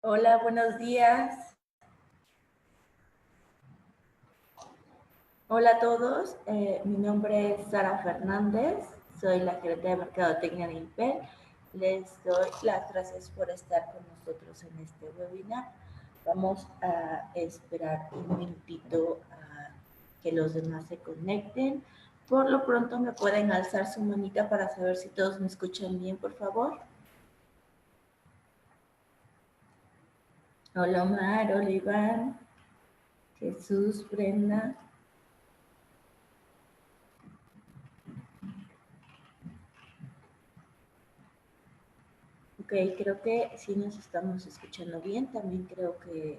Hola, buenos días. Hola a todos. Mi nombre es Sara Fernández. Soy la gerente de Mercadotecnia de Impel. Les doy las gracias por estar con nosotros en este webinar. Vamos a esperar un minutito a que los demás se conecten. Por lo pronto me pueden alzar su manita para saber si todos me escuchan bien, por favor. Hola Omar, hola Iván, Jesús, Brenda. Ok, creo que sí nos estamos escuchando bien. También creo que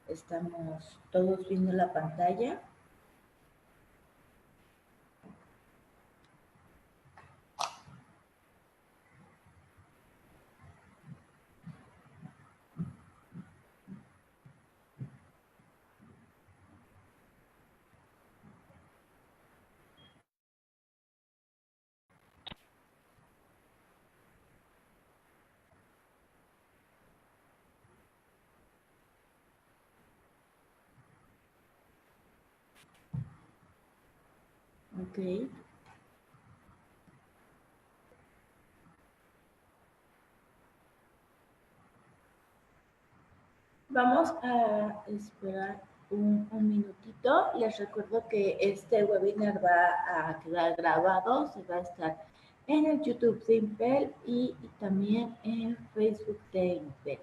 estamos todos viendo la pantalla. Ok. Vamos a esperar un minutito. Les recuerdo que este webinar va a quedar grabado. Se va a estar en el YouTube de Impel y también en Facebook de Impel.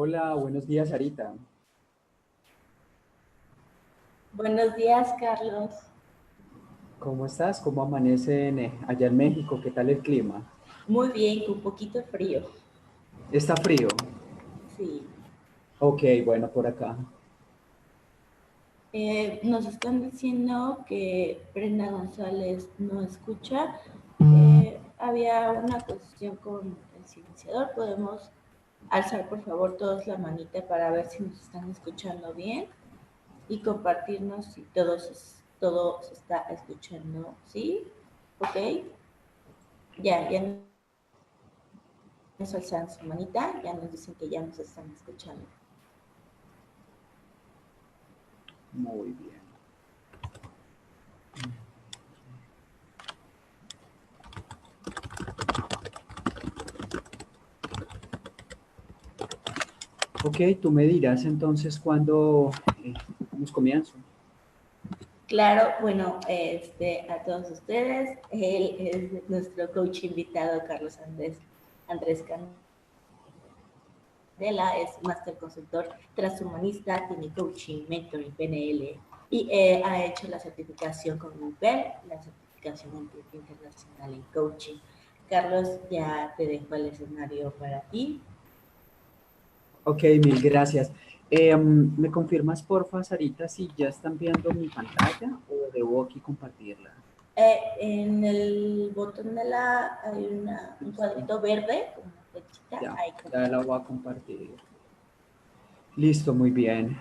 Hola, buenos días, Sarita. Buenos días, Carlos. ¿Cómo estás? ¿Cómo amanece allá en México? ¿Qué tal el clima? Muy bien, con un poquito frío. ¿Está frío? Sí. Ok, bueno, por acá. Nos están diciendo que Brenda González no escucha. Había una cuestión con el silenciador. Podemos alzar, por favor, todos la manita para ver si nos están escuchando bien y compartirnos si todo se está escuchando. ¿Sí? ¿Ok? Ya nos alzan su manita, ya nos dicen que ya nos están escuchando. Muy bien. Ok, tú me dirás entonces cuándo nos comienzo. Claro, bueno, a todos ustedes, él es nuestro coach invitado, Carlos Andrés Candela, es máster consultor transhumanista, tiene coaching, mentoring, PNL y ha hecho la certificación con UPEL, la certificación internacional en coaching. Carlos, ya te dejo el escenario para ti. Ok, mil gracias. ¿Me confirmas, porfa, Sarita, si ya están viendo mi pantalla o debo aquí compartirla? En el botón de hay un Listo. cuadrito verde, como una flechita, Ya, ahí ya la voy a compartir. Listo, muy bien.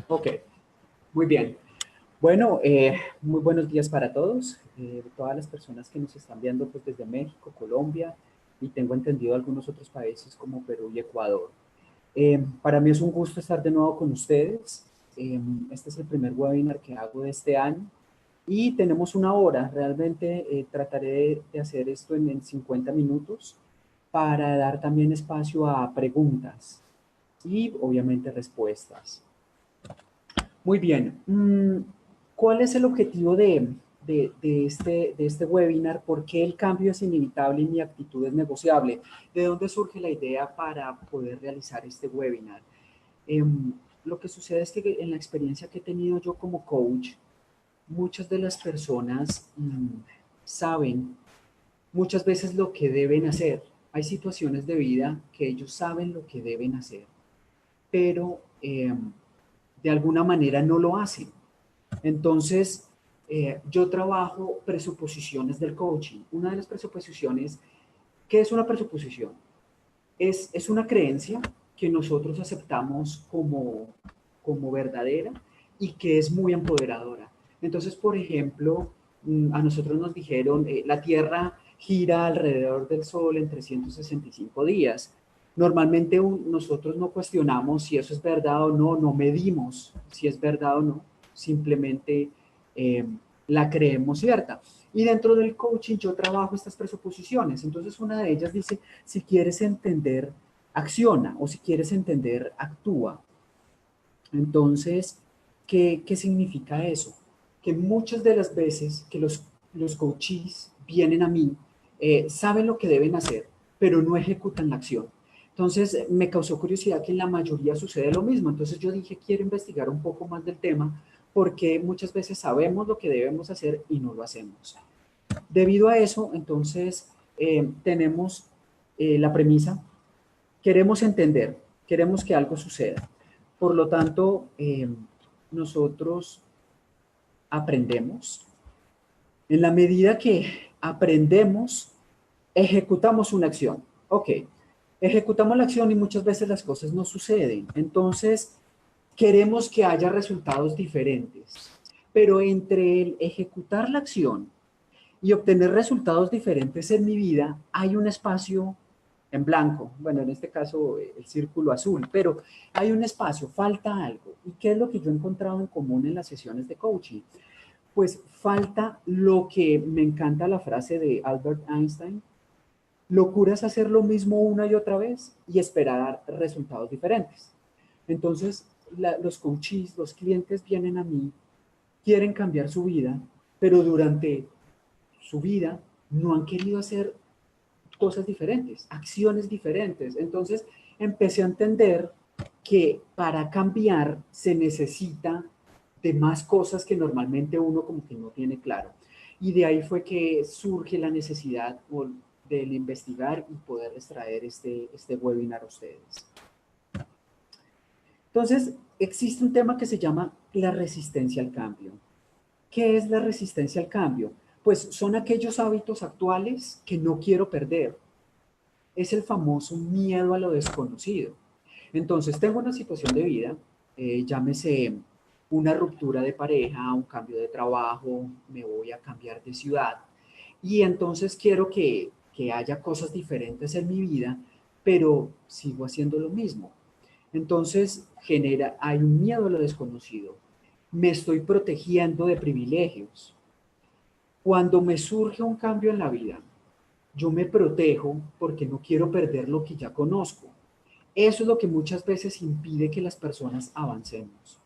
Ok, muy bien. Bueno, muy buenos días para todos, todas las personas que nos están viendo pues, desde México, Colombia y tengo entendido algunos otros países como Perú y Ecuador. Para mí es un gusto estar de nuevo con ustedes. Este es el primer webinar que hago de este año y tenemos una hora. Realmente trataré de hacer esto en 50 minutos para dar también espacio a preguntas y obviamente respuestas. Muy bien. ¿Cuál es el objetivo de este webinar? ¿Por qué el cambio es inevitable y mi actitud es negociable? ¿De dónde surge la idea para poder realizar este webinar? Lo que sucede es que en la experiencia que he tenido yo como coach, muchas de las personas saben muchas veces lo que deben hacer. Hay situaciones de vida que ellos saben lo que deben hacer, pero de alguna manera no lo hacen. Entonces, yo trabajo presuposiciones del coaching. Una de las presuposiciones, ¿qué es una presuposición? Es una creencia que nosotros aceptamos como verdadera y que es muy empoderadora. Entonces, por ejemplo, a nosotros nos dijeron, la Tierra gira alrededor del Sol en 365 días. Normalmente nosotros no cuestionamos si eso es verdad o no, no medimos si es verdad o no, simplemente eh, la creemos cierta. Y dentro del coaching yo trabajo estas presuposiciones. Entonces una de ellas dice, si quieres entender, acciona, o si quieres entender, actúa. Entonces, ¿qué significa eso? Que muchas de las veces que los coaches vienen a mí, saben lo que deben hacer, pero no ejecutan la acción. Entonces, me causó curiosidad que en la mayoría sucede lo mismo. Entonces, yo dije, quiero investigar un poco más del tema, porque muchas veces sabemos lo que debemos hacer y no lo hacemos. Debido a eso, entonces, tenemos la premisa, queremos entender, queremos que algo suceda. Por lo tanto, nosotros aprendemos. En la medida que aprendemos, ejecutamos una acción. Ok, ejecutamos la acción y muchas veces las cosas no suceden. Entonces, queremos que haya resultados diferentes. Pero entre el ejecutar la acción y obtener resultados diferentes en mi vida, hay un espacio en blanco, bueno, en este caso el círculo azul, pero hay un espacio, falta algo. ¿Y qué es lo que yo he encontrado en común en las sesiones de coaching? Pues falta lo que me encanta la frase de Albert Einstein, locura es hacer lo mismo una y otra vez y esperar resultados diferentes. Entonces, los coaches, los clientes vienen a mí, quieren cambiar su vida, pero durante su vida no han querido hacer cosas diferentes, acciones diferentes. Entonces empecé a entender que para cambiar se necesita de más cosas que normalmente uno como que no tiene claro. Y de ahí fue que surge la necesidad del investigar y poder extraer este webinar a ustedes. Entonces, existe un tema que se llama la resistencia al cambio. ¿Qué es la resistencia al cambio? Pues son aquellos hábitos actuales que no quiero perder. Es el famoso miedo a lo desconocido. Entonces, tengo una situación de vida, llámese una ruptura de pareja, un cambio de trabajo, me voy a cambiar de ciudad, y entonces quiero que haya cosas diferentes en mi vida, pero sigo haciendo lo mismo. Entonces, hay un miedo a lo desconocido. Me estoy protegiendo de privilegios. Cuando me surge un cambio en la vida, yo me protejo porque no quiero perder lo que ya conozco. Eso es lo que muchas veces impide que las personas avancemos.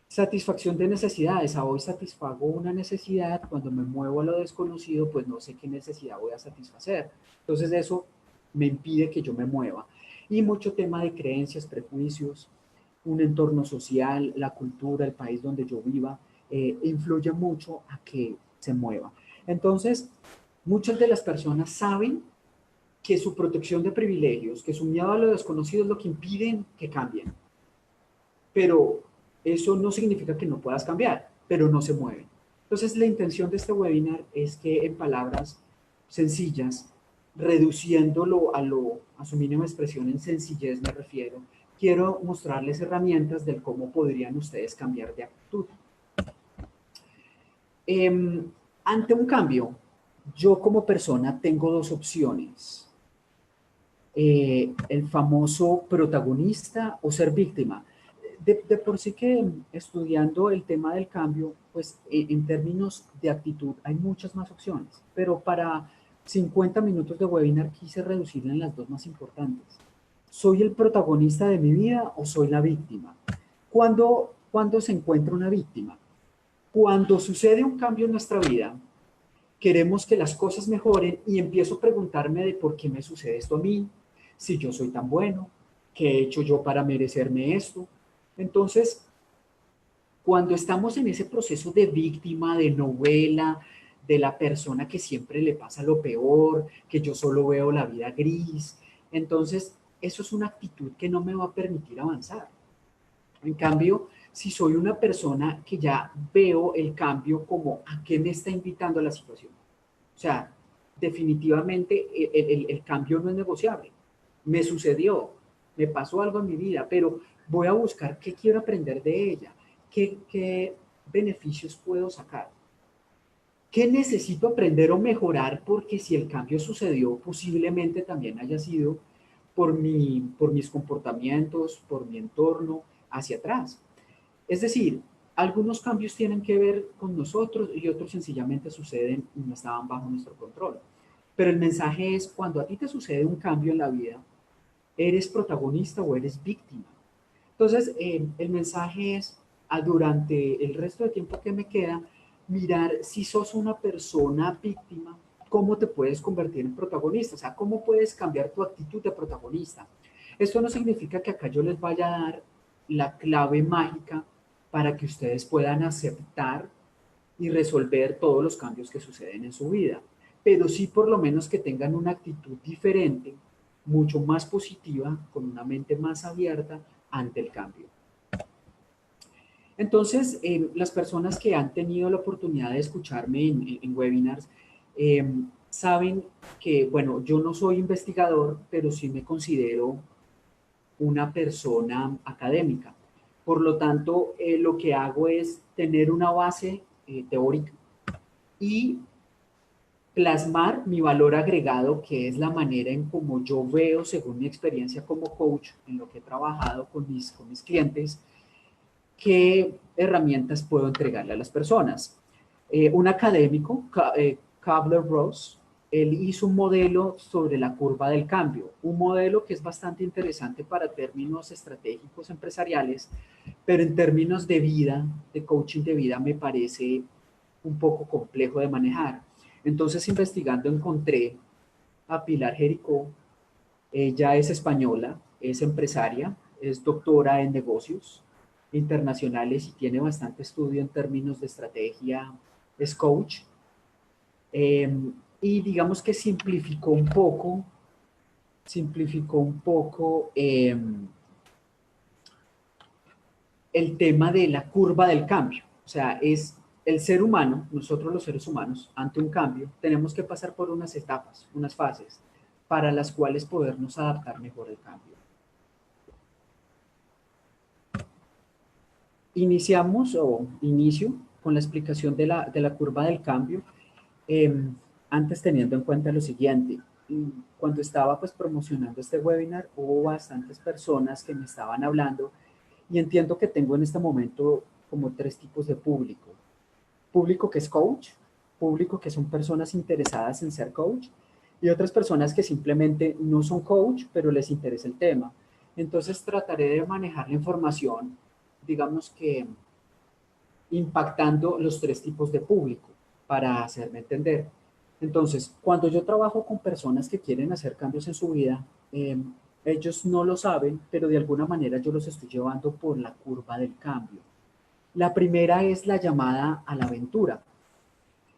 Satisfacción de necesidades. Hoy satisfago una necesidad, cuando me muevo a lo desconocido, pues no sé qué necesidad voy a satisfacer. Entonces eso me impide que yo me mueva. Y mucho tema de creencias, prejuicios, un entorno social, la cultura, el país donde yo viva, influye mucho a que se mueva. Entonces, muchas de las personas saben que su protección de privilegios, que su miedo a lo desconocido es lo que impiden que cambien. Pero eso no significa que no puedas cambiar, pero no se mueven. Entonces, la intención de este webinar es que en palabras sencillas, reduciéndolo a su mínima expresión, en sencillez me refiero, quiero mostrarles herramientas del cómo podrían ustedes cambiar de actitud. Ante un cambio, yo como persona tengo dos opciones. El famoso protagonista o ser víctima. De por sí que estudiando el tema del cambio, pues en términos de actitud hay muchas más opciones, pero para 50 minutos de webinar quise reducirla en las dos más importantes. ¿Soy el protagonista de mi vida o soy la víctima? ¿Cuándo se encuentra una víctima? Cuando sucede un cambio en nuestra vida, queremos que las cosas mejoren y empiezo a preguntarme de por qué me sucede esto a mí, si yo soy tan bueno, qué he hecho yo para merecerme esto. Entonces, cuando estamos en ese proceso de víctima, de novela, de la persona que siempre le pasa lo peor, que yo solo veo la vida gris, entonces eso es una actitud que no me va a permitir avanzar. En cambio, si soy una persona que ya veo el cambio como a qué me está invitando la situación. O sea, definitivamente el cambio no es negociable. Me sucedió, me pasó algo en mi vida, pero voy a buscar qué quiero aprender de ella, qué beneficios puedo sacar, qué necesito aprender o mejorar, porque si el cambio sucedió, posiblemente también haya sido por mis comportamientos, por mi entorno, hacia atrás. Es decir, algunos cambios tienen que ver con nosotros y otros sencillamente suceden y no estaban bajo nuestro control. Pero el mensaje es, cuando a ti te sucede un cambio en la vida, ¿eres protagonista o eres víctima? Entonces, el mensaje es, durante el resto de tiempo que me queda, mirar si sos una persona víctima, cómo te puedes convertir en protagonista, o sea, cómo puedes cambiar tu actitud de protagonista. Esto no significa que acá yo les vaya a dar la clave mágica para que ustedes puedan aceptar y resolver todos los cambios que suceden en su vida, pero sí por lo menos que tengan una actitud diferente, mucho más positiva, con una mente más abierta ante el cambio. Entonces, las personas que han tenido la oportunidad de escucharme en webinars, saben que, bueno, yo no soy investigador, pero sí me considero una persona académica. Por lo tanto, lo que hago es tener una base teórica y plasmar mi valor agregado, que es la manera en cómo yo veo, según mi experiencia como coach, en lo que he trabajado con mis clientes, qué herramientas puedo entregarle a las personas. Un académico, Kubler-Ross, él hizo un modelo sobre la curva del cambio, un modelo que es bastante interesante para términos estratégicos empresariales, pero en términos de vida, de coaching de vida, me parece un poco complejo de manejar. Entonces, investigando, encontré a Pilar Jericó. Ella es española, es empresaria, es doctora en negocios internacionales y tiene bastante estudio en términos de estrategia, es coach. Y digamos que simplificó un poco el tema de la curva del cambio. O sea, es el ser humano, nosotros los seres humanos, ante un cambio, tenemos que pasar por unas etapas, unas fases, para las cuales podernos adaptar mejor al cambio. Inicio con la explicación de la curva del cambio, antes teniendo en cuenta lo siguiente. Cuando estaba pues promocionando este webinar, hubo bastantes personas que me estaban hablando y entiendo que tengo en este momento como 3 tipos de público. Público que es coach, público que son personas interesadas en ser coach y otras personas que simplemente no son coach, pero les interesa el tema. Entonces trataré de manejar la información, digamos que impactando los 3 tipos de público para hacerme entender. Entonces, cuando yo trabajo con personas que quieren hacer cambios en su vida, ellos no lo saben, pero de alguna manera yo los estoy llevando por la curva del cambio. La primera es la llamada a la aventura.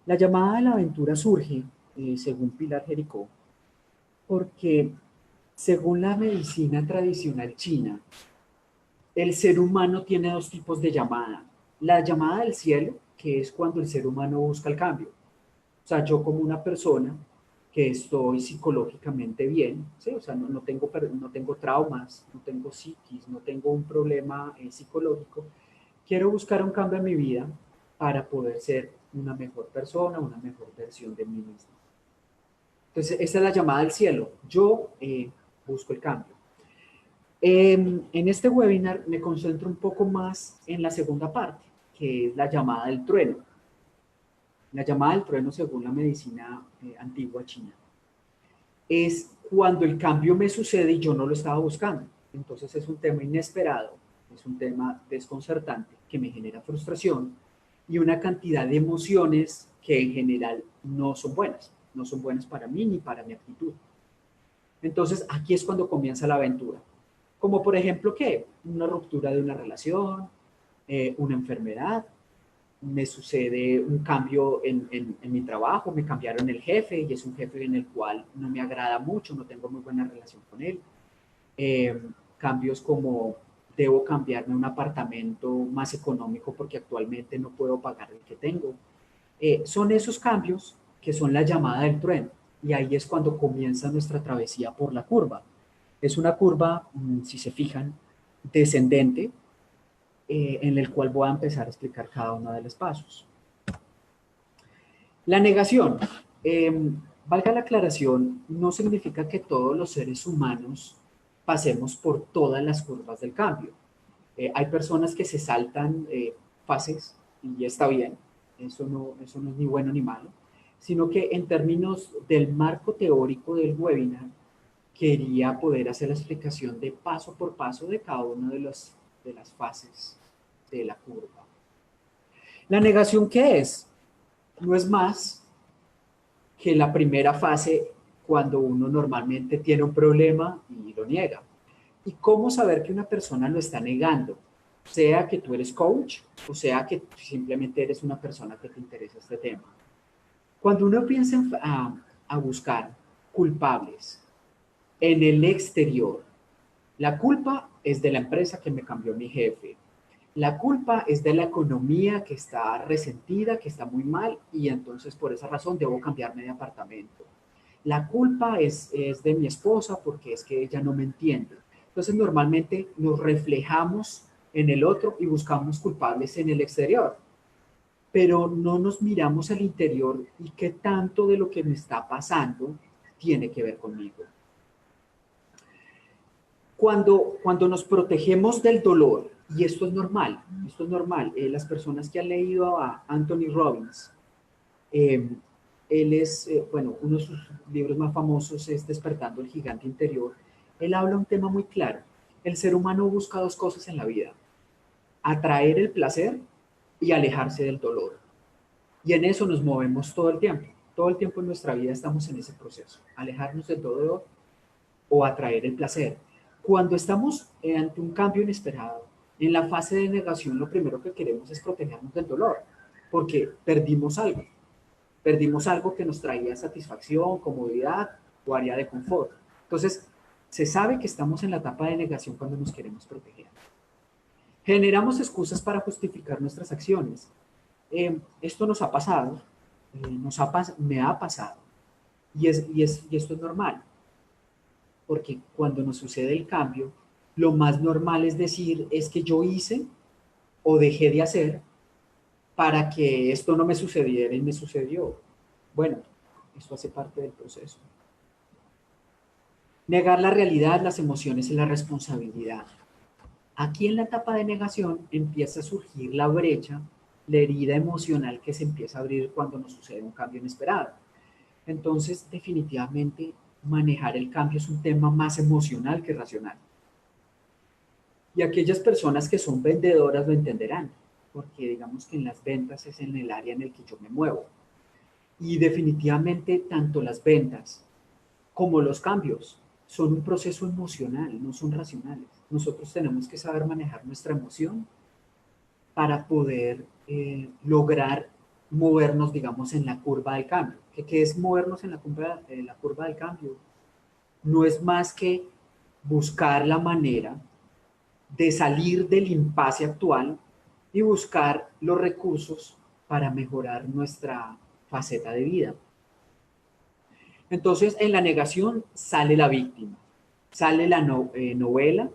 La llamada a la aventura surge, según Pilar Jericó, porque según la medicina tradicional china, el ser humano tiene 2 tipos de llamada. La llamada del cielo, que es cuando el ser humano busca el cambio. O sea, yo como una persona que estoy psicológicamente bien, ¿sí? O sea, no tengo traumas, no tengo psiquis, no tengo un problema psicológico, quiero buscar un cambio en mi vida para poder ser una mejor persona, una mejor versión de mí mismo. Entonces, esa es la llamada del cielo. Yo busco el cambio. En este webinar me concentro un poco más en la segunda parte, que es la llamada del trueno. La llamada del trueno, según la medicina antigua china, es cuando el cambio me sucede y yo no lo estaba buscando. Entonces es un tema inesperado, es un tema desconcertante que me genera frustración y una cantidad de emociones que en general no son buenas para mí ni para mi actitud. Entonces aquí es cuando comienza la aventura. Como por ejemplo, ¿qué? Una ruptura de una relación, una enfermedad, me sucede un cambio en mi trabajo, me cambiaron el jefe y es un jefe en el cual no me agrada mucho, no tengo muy buena relación con él. Cambios como debo cambiarme a un apartamento más económico porque actualmente no puedo pagar el que tengo. Son esos cambios que son la llamada del trueno y ahí es cuando comienza nuestra travesía por la curva. Es una curva, si se fijan, descendente, en el cual voy a empezar a explicar cada uno de los pasos. La negación, valga la aclaración, no significa que todos los seres humanos pasemos por todas las curvas del cambio. Hay personas que se saltan fases y está bien, eso no es ni bueno ni malo, sino que en términos del marco teórico del webinar, quería poder hacer la explicación de paso por paso de cada una de las fases de la curva. ¿La negación qué es? No es más que la primera fase cuando uno normalmente tiene un problema y lo niega. ¿Y cómo saber que una persona lo está negando? Sea que tú eres coach o sea que simplemente eres una persona que te interesa este tema. Cuando uno piensa a buscar culpables en el exterior, la culpa es de la empresa que me cambió mi jefe. La culpa es de la economía que está resentida, que está muy mal y entonces por esa razón debo cambiarme de apartamento. La culpa es de mi esposa porque es que ella no me entiende. Entonces normalmente nos reflejamos en el otro y buscamos culpables en el exterior, pero no nos miramos al interior y qué tanto de lo que me está pasando tiene que ver conmigo. Cuando nos protegemos del dolor, y esto es normal, las personas que han leído a Anthony Robbins él es, bueno, uno de sus libros más famosos es Despertando el Gigante Interior. Él habla un tema muy claro. El ser humano busca dos cosas en la vida: atraer el placer y alejarse del dolor. Y en eso nos movemos todo el tiempo. Todo el tiempo en nuestra vida estamos en ese proceso: alejarnos del dolor o atraer el placer. Cuando estamos ante un cambio inesperado, en la fase de negación, lo primero que queremos es protegernos del dolor, porque perdimos algo que nos traía satisfacción, comodidad o área de confort. Entonces, se sabe que estamos en la etapa de negación cuando nos queremos proteger. Generamos excusas para justificar nuestras acciones. Esto nos ha pasado, me ha pasado, y esto es normal, porque cuando nos sucede el cambio, lo más normal es decir, es que yo hice o dejé de hacer para que esto no me sucediera y me sucedió. Bueno, esto hace parte del proceso. Negar la realidad, las emociones y la responsabilidad. Aquí en la etapa de negación empieza a surgir la brecha, la herida emocional que se empieza a abrir cuando nos sucede un cambio inesperado. Entonces, definitivamente, manejar el cambio es un tema más emocional que racional. Y aquellas personas que son vendedoras lo entenderán, porque digamos que en las ventas es en el área en el que yo me muevo. Y definitivamente tanto las ventas como los cambios son un proceso emocional, no son racionales. Nosotros tenemos que saber manejar nuestra emoción para poder lograr movernos, digamos, en la curva del cambio. ¿Qué es movernos en la curva del cambio? No es más que buscar la manera de salir del impasse actual y buscar los recursos para mejorar nuestra faceta de vida. Entonces, en la negación sale la víctima, sale la novela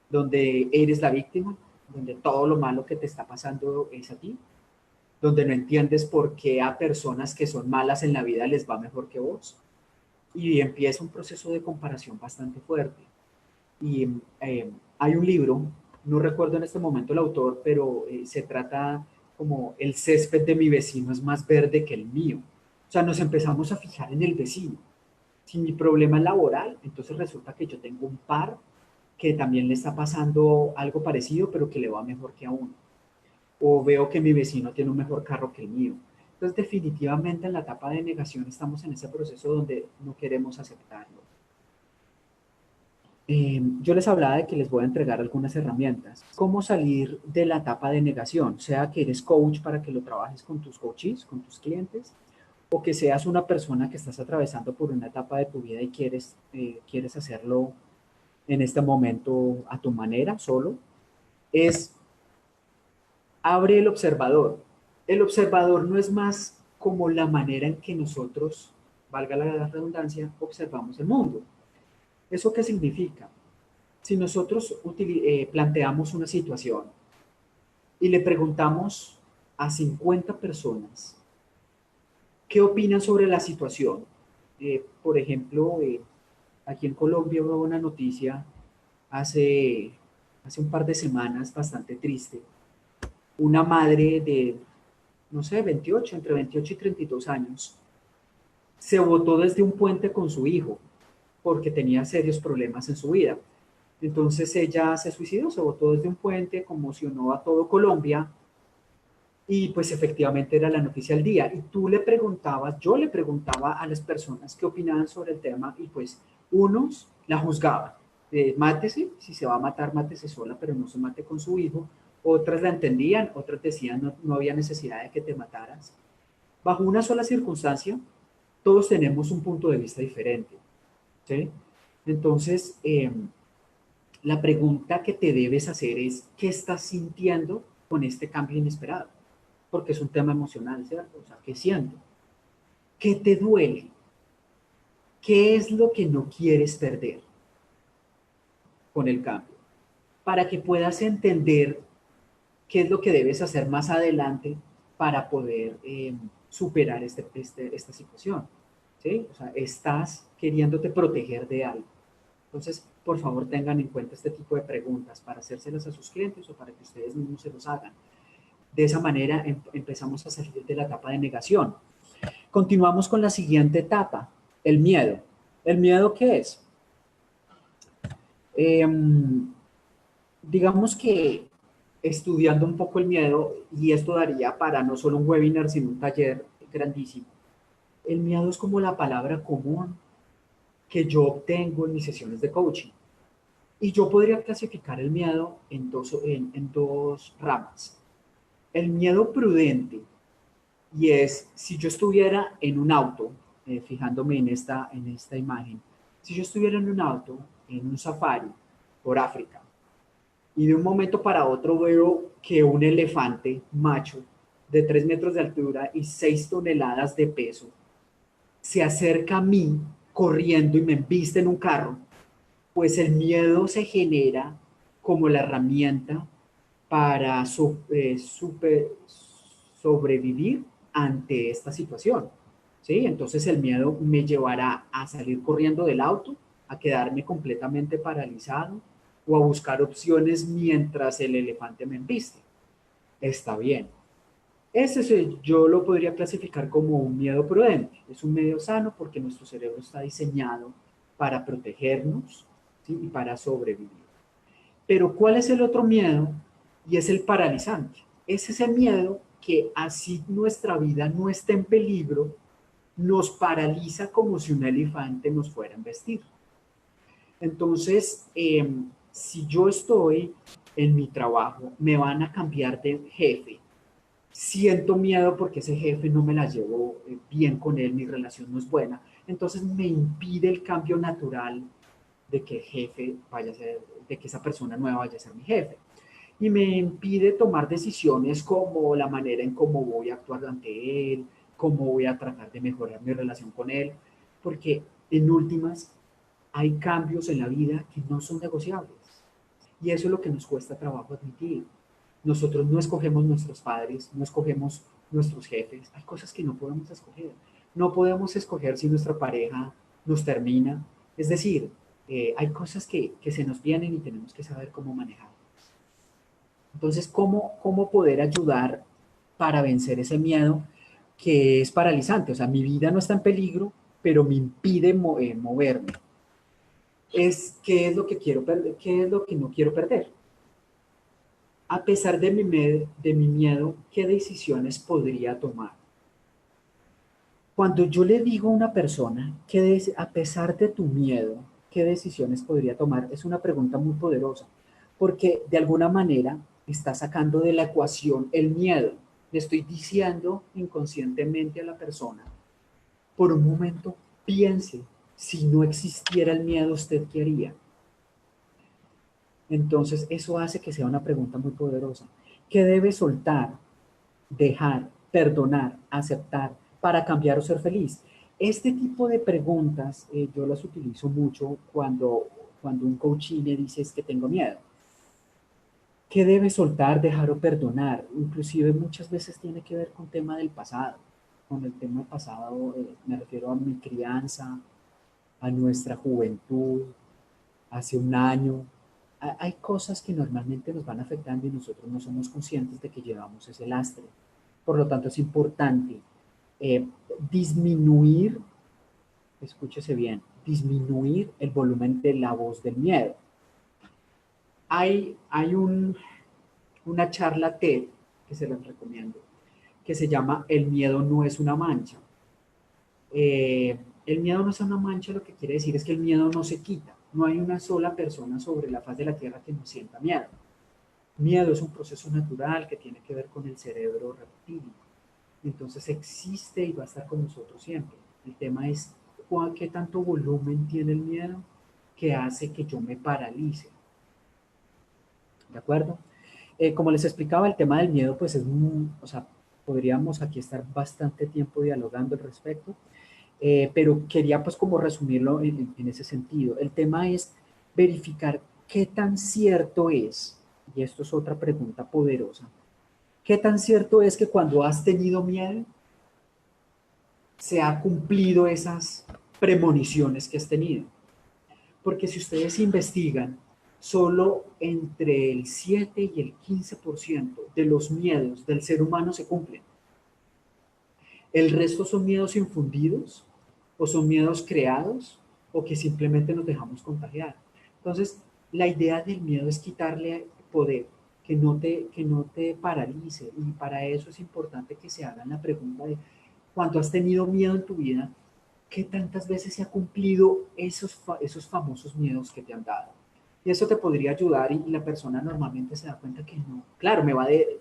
donde eres la víctima, donde todo lo malo que te está pasando es a ti, donde no entiendes por qué a personas que son malas en la vida les va mejor que vos. Y empieza un proceso de comparación bastante fuerte. Y hay un libro, no recuerdo en este momento el autor, pero se trata como el césped de mi vecino es más verde que el mío. O sea, nos empezamos a fijar en el vecino. Si mi problema es laboral, entonces resulta que yo tengo un par que también le está pasando algo parecido, pero que le va mejor que a uno. O veo que mi vecino tiene un mejor carro que el mío. Entonces, definitivamente en la etapa de negación estamos en ese proceso donde no queremos aceptarlo. Yo les hablaba de que les voy a entregar algunas herramientas. ¿Cómo salir de la etapa de negación? Sea que eres coach para que lo trabajes con tus coaches, con tus clientes, o que seas una persona que estás atravesando por una etapa de tu vida y quieres hacerlo en este momento a tu manera, solo, es abre el observador. El observador no es más como la manera en que nosotros, valga la redundancia, observamos el mundo. ¿Eso qué significa? Si nosotros planteamos una situación y le preguntamos a 50 personas qué opinan sobre la situación, por ejemplo, aquí en Colombia hubo una noticia hace un par de semanas bastante triste. Una madre de, no sé, 28, entre 28 y 32 años, se botó desde un puente con su hijo porque tenía serios problemas en su vida. Entonces ella se suicidó, se botó desde un puente, conmocionó a todo Colombia y pues efectivamente era la noticia del día. Y tú le preguntabas, yo le preguntaba a las personas qué opinaban sobre el tema y pues unos la juzgaban. Mátese, si se va a matar, mátese sola, pero no se mate con su hijo. Otras la entendían, otras decían no había necesidad de que te mataras. Bajo una sola circunstancia, todos tenemos un punto de vista diferente. ¿Sí? Entonces, la pregunta que te debes hacer es, ¿qué estás sintiendo con este cambio inesperado? Porque es un tema emocional, ¿cierto? O sea, ¿qué siento? ¿Qué te duele? ¿Qué es lo que no quieres perder con el cambio? Para que puedas entender qué es lo que debes hacer más adelante para poder superar esta situación. ¿Sí? O sea, estás queriéndote proteger de algo. Entonces, por favor, tengan en cuenta este tipo de preguntas para hacérselas a sus clientes o para que ustedes mismos se los hagan. De esa manera empezamos a salir de la etapa de negación. Continuamos con la siguiente etapa, el miedo. ¿El miedo qué es? Digamos que estudiando un poco el miedo, y esto daría para no solo un webinar, sino un taller grandísimo. El miedo es como la palabra común que yo obtengo en mis sesiones de coaching. Y yo podría clasificar el miedo en dos ramas. El miedo prudente, y es si yo estuviera en un auto, fijándome en esta imagen, si yo estuviera en un auto, en un safari por África, y de un momento para otro veo que un elefante macho de 3 metros de altura y 6 toneladas de peso se acerca a mí corriendo y me embiste en un carro, pues el miedo se genera como la herramienta para sobrevivir ante esta situación. ¿Sí? Entonces el miedo me llevará a salir corriendo del auto, a quedarme completamente paralizado o a buscar opciones mientras el elefante me embiste. Está bien. Yo lo podría clasificar como un miedo prudente. Es un miedo sano porque nuestro cerebro está diseñado para protegernos, ¿sí? Y para sobrevivir. Pero ¿cuál es el otro miedo? Y es el paralizante. Es ese miedo que así nuestra vida no esté en peligro, nos paraliza como si un elefante nos fuera a embestir. Entonces, si yo estoy en mi trabajo, me van a cambiar de jefe, siento miedo porque ese jefe no me la llevo bien con él, mi relación no es buena, entonces me impide el cambio natural de que el jefe vaya a ser, de que esa persona nueva vaya a ser mi jefe. Y me impide tomar decisiones como la manera en cómo voy a actuar ante él, cómo voy a tratar de mejorar mi relación con él, porque en últimas hay cambios en la vida que no son negociables. Y eso es lo que nos cuesta trabajo admitir. Nosotros no escogemos nuestros padres, no escogemos nuestros jefes. Hay cosas que no podemos escoger. No podemos escoger si nuestra pareja nos termina. Es decir, hay cosas que se nos vienen y tenemos que saber cómo manejar. Entonces, ¿cómo poder ayudar para vencer ese miedo que es paralizante? O sea, mi vida no está en peligro, pero me impide moverme. ¿Qué es lo que quiero perder? ¿Qué es lo que no quiero perder? A pesar de mi miedo, ¿qué decisiones podría tomar? Cuando yo le digo a una persona que a pesar de tu miedo, ¿qué decisiones podría tomar? Es una pregunta muy poderosa, porque de alguna manera está sacando de la ecuación el miedo. Le estoy diciendo inconscientemente a la persona, por un momento piense, si no existiera el miedo, ¿usted qué haría? Entonces eso hace que sea una pregunta muy poderosa. ¿Qué debe soltar, dejar, perdonar, aceptar para cambiar o ser feliz? Este tipo de preguntas yo las utilizo mucho cuando un coachee me dice es que tengo miedo. ¿Qué debe soltar, dejar o perdonar? Inclusive muchas veces tiene que ver con tema del pasado. Con el tema del pasado me refiero a mi crianza, a nuestra juventud, hace un año. Hay cosas que normalmente nos van afectando y nosotros no somos conscientes de que llevamos ese lastre. Por lo tanto, es importante eh, disminuir, escúchese bien, disminuir el volumen de la voz del miedo. Hay una charla TED que se les recomiendo, que se llama El miedo no es una mancha. El miedo no es una mancha, lo que quiere decir es que el miedo no se quita. No hay una sola persona sobre la faz de la tierra que no sienta miedo. Miedo es un proceso natural que tiene que ver con el cerebro reptiliano. Entonces existe y va a estar con nosotros siempre. El tema es qué tanto volumen tiene el miedo que hace que yo me paralice. ¿De acuerdo? Como les explicaba, el tema del miedo, pues es muy, o sea, podríamos aquí estar bastante tiempo dialogando al respecto, pero quería pues como resumirlo en ese sentido. El tema es verificar qué tan cierto es, y esto es otra pregunta poderosa, qué tan cierto es que cuando has tenido miedo, se ha cumplido esas premoniciones que has tenido. Porque si ustedes investigan, solo entre el 7 y el 15% de los miedos del ser humano se cumplen. El resto son miedos infundidos o son miedos creados o que simplemente nos dejamos contagiar. Entonces, la idea del miedo es quitarle poder, que no te paralice. Y para eso es importante que se hagan la pregunta de, cuando has tenido miedo en tu vida, ¿qué tantas veces se ha cumplido esos famosos miedos que te han dado? Y eso te podría ayudar y la persona normalmente se da cuenta que no. Claro,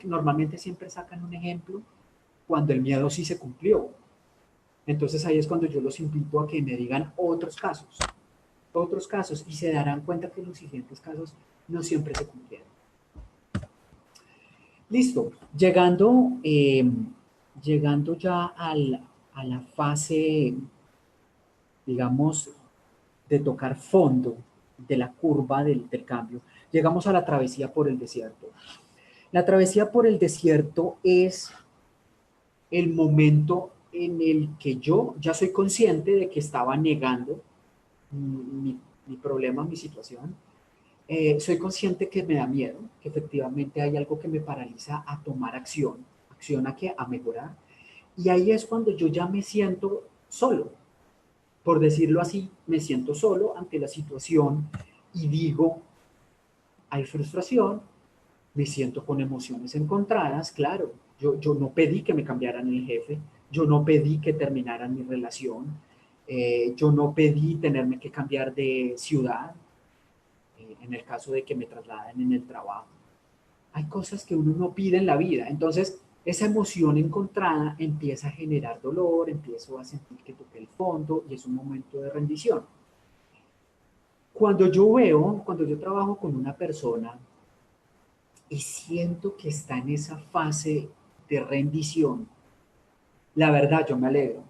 normalmente siempre sacan un ejemplo cuando el miedo sí se cumplió. Entonces ahí es cuando yo los invito a que me digan otros casos y se darán cuenta que los siguientes casos no siempre se cumplieron. Listo, llegando ya a la fase, digamos, de tocar fondo de la curva del cambio, llegamos a la travesía por el desierto. La travesía por el desierto es el momento en el que yo ya soy consciente de que estaba negando mi problema, mi situación. Soy consciente que me da miedo, que efectivamente hay algo que me paraliza a tomar acción, acción a qué, a mejorar. Y ahí es cuando yo ya me siento solo, por decirlo así, me siento solo ante la situación y digo, hay frustración, me siento con emociones encontradas, claro, yo no pedí que me cambiaran el jefe, yo no pedí que terminaran mi relación, yo no pedí tenerme que cambiar de ciudad, en el caso de que me trasladen en el trabajo. Hay cosas que uno no pide en la vida, entonces esa emoción encontrada empieza a generar dolor, empiezo a sentir que toqué el fondo y es un momento de rendición. Cuando yo trabajo con una persona y siento que está en esa fase de rendición, la verdad yo me alegro,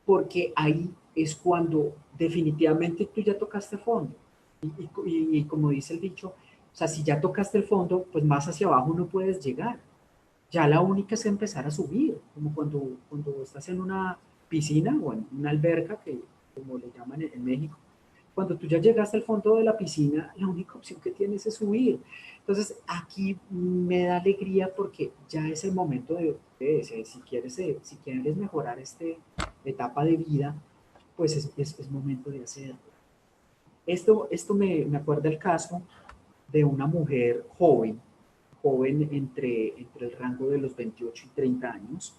porque ahí es cuando definitivamente tú ya tocaste fondo. Y como dice el dicho, o sea, si ya tocaste el fondo, pues más hacia abajo no puedes llegar. Ya la única es empezar a subir, como cuando estás en una piscina o en una alberca, que como le llaman en México, cuando tú ya llegaste al fondo de la piscina, la única opción que tienes es subir. Entonces, aquí me da alegría porque ya es el momento si quieres mejorar esta etapa de vida, pues es momento de hacerlo. Esto me acuerda el caso de una mujer joven entre el rango de los 28 y 30 años,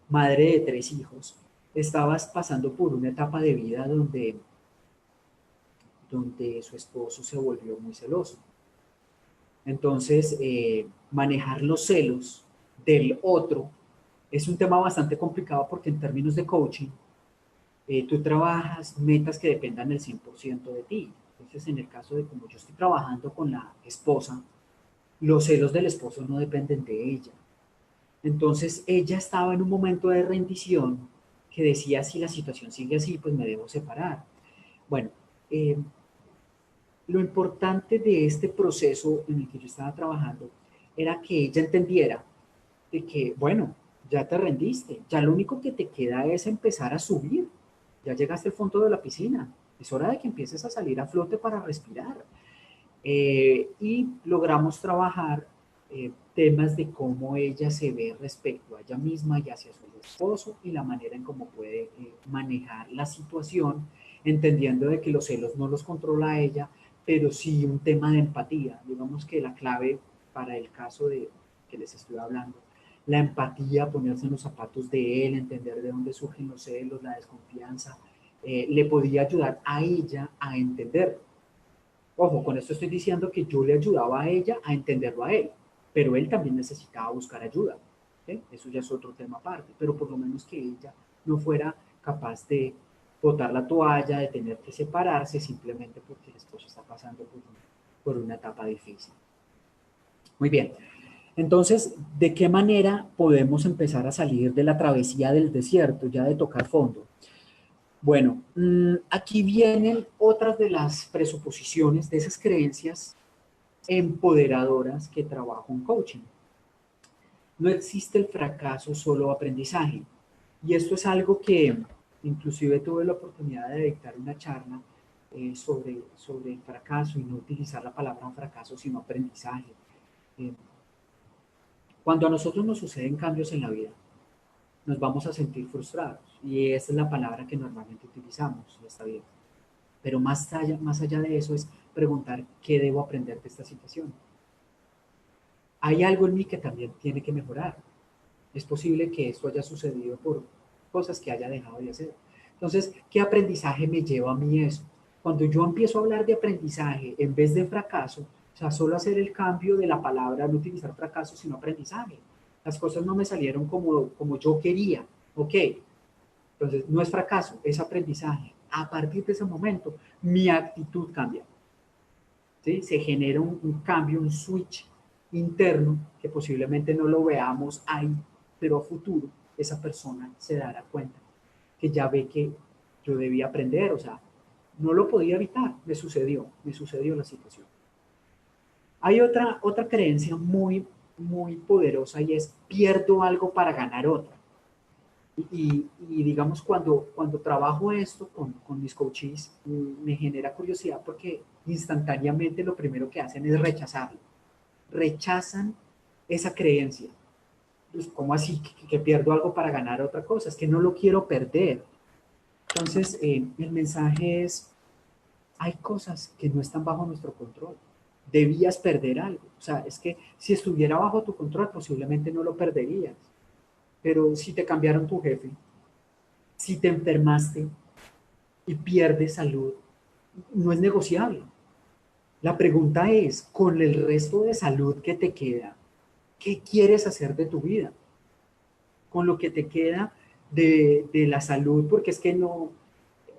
madre de 3 hijos, estabas pasando por una etapa de vida donde su esposo se volvió muy celoso. Entonces, manejar los celos del otro es un tema bastante complicado porque en términos de coaching, tú trabajas metas que dependan del 100% de ti. Entonces, en el caso de como yo estoy trabajando con la esposa, los celos del esposo no dependen de ella. Entonces, ella estaba en un momento de rendición que decía, si la situación sigue así, pues me debo separar. Bueno, lo importante de este proceso en el que yo estaba trabajando era que ella entendiera de que, bueno, ya te rendiste, ya lo único que te queda es empezar a subir, ya llegaste al fondo de la piscina, es hora de que empieces a salir a flote para respirar. Y logramos trabajar temas de cómo ella se ve respecto a ella misma y hacia su esposo y la manera en cómo puede manejar la situación, entendiendo de que los celos no los controla ella, pero sí un tema de empatía. Digamos que la clave para el caso de que les estoy hablando, la empatía, ponerse en los zapatos de él, entender de dónde surgen los celos, la desconfianza, le podía ayudar a ella a entender. Ojo, con esto estoy diciendo que yo le ayudaba a ella a entenderlo a él, pero él también necesitaba buscar ayuda. ¿Sí? Eso ya es otro tema aparte, pero por lo menos que ella no fuera capaz de botar la toalla, de tener que separarse simplemente porque el esposo está pasando por una etapa difícil. Muy bien. Entonces, ¿de qué manera podemos empezar a salir de la travesía del desierto, ya de tocar fondo? Bueno, aquí vienen otras de las presuposiciones, de esas creencias empoderadoras que trabajo en coaching. No existe el fracaso, solo aprendizaje. Y esto es algo que inclusive tuve la oportunidad de dictar una charla sobre el fracaso y no utilizar la palabra fracaso, sino aprendizaje. Cuando a nosotros nos suceden cambios en la vida, nos vamos a sentir frustrados. Y esa es la palabra que normalmente utilizamos y está bien. Pero más allá de eso es preguntar qué debo aprender de esta situación. Hay algo en mí que también tiene que mejorar. Es posible que esto haya sucedido por cosas que haya dejado de hacer. Entonces, ¿qué aprendizaje me lleva a mí eso? Cuando yo empiezo a hablar de aprendizaje en vez de fracaso, o sea, solo hacer el cambio de la palabra, no utilizar fracaso, sino aprendizaje. Las cosas no me salieron como yo quería. Ok, entonces no es fracaso, es aprendizaje. A partir de ese momento, mi actitud cambia. ¿Sí? Se genera un cambio, un switch interno que posiblemente no lo veamos ahí, pero a futuro esa persona se dará cuenta que ya ve que yo debía aprender, o sea, no lo podía evitar, me sucedió la situación. Hay otra creencia muy poderosa y es pierdo algo para ganar otra. Y digamos, cuando trabajo esto con mis coaches, me genera curiosidad porque instantáneamente lo primero que hacen es rechazarlo. Rechazan esa creencia. Pues, ¿cómo así que pierdo algo para ganar otra cosa? Es que no lo quiero perder. Entonces, el mensaje es, hay cosas que no están bajo nuestro control. Debías perder algo. O sea, es que si estuviera bajo tu control, posiblemente no lo perderías. Pero si te cambiaron tu jefe, si te enfermaste y pierdes salud, no es negociable. La pregunta es, con el resto de salud que te queda, ¿qué quieres hacer de tu vida? Con lo que te queda de la salud, porque es que no,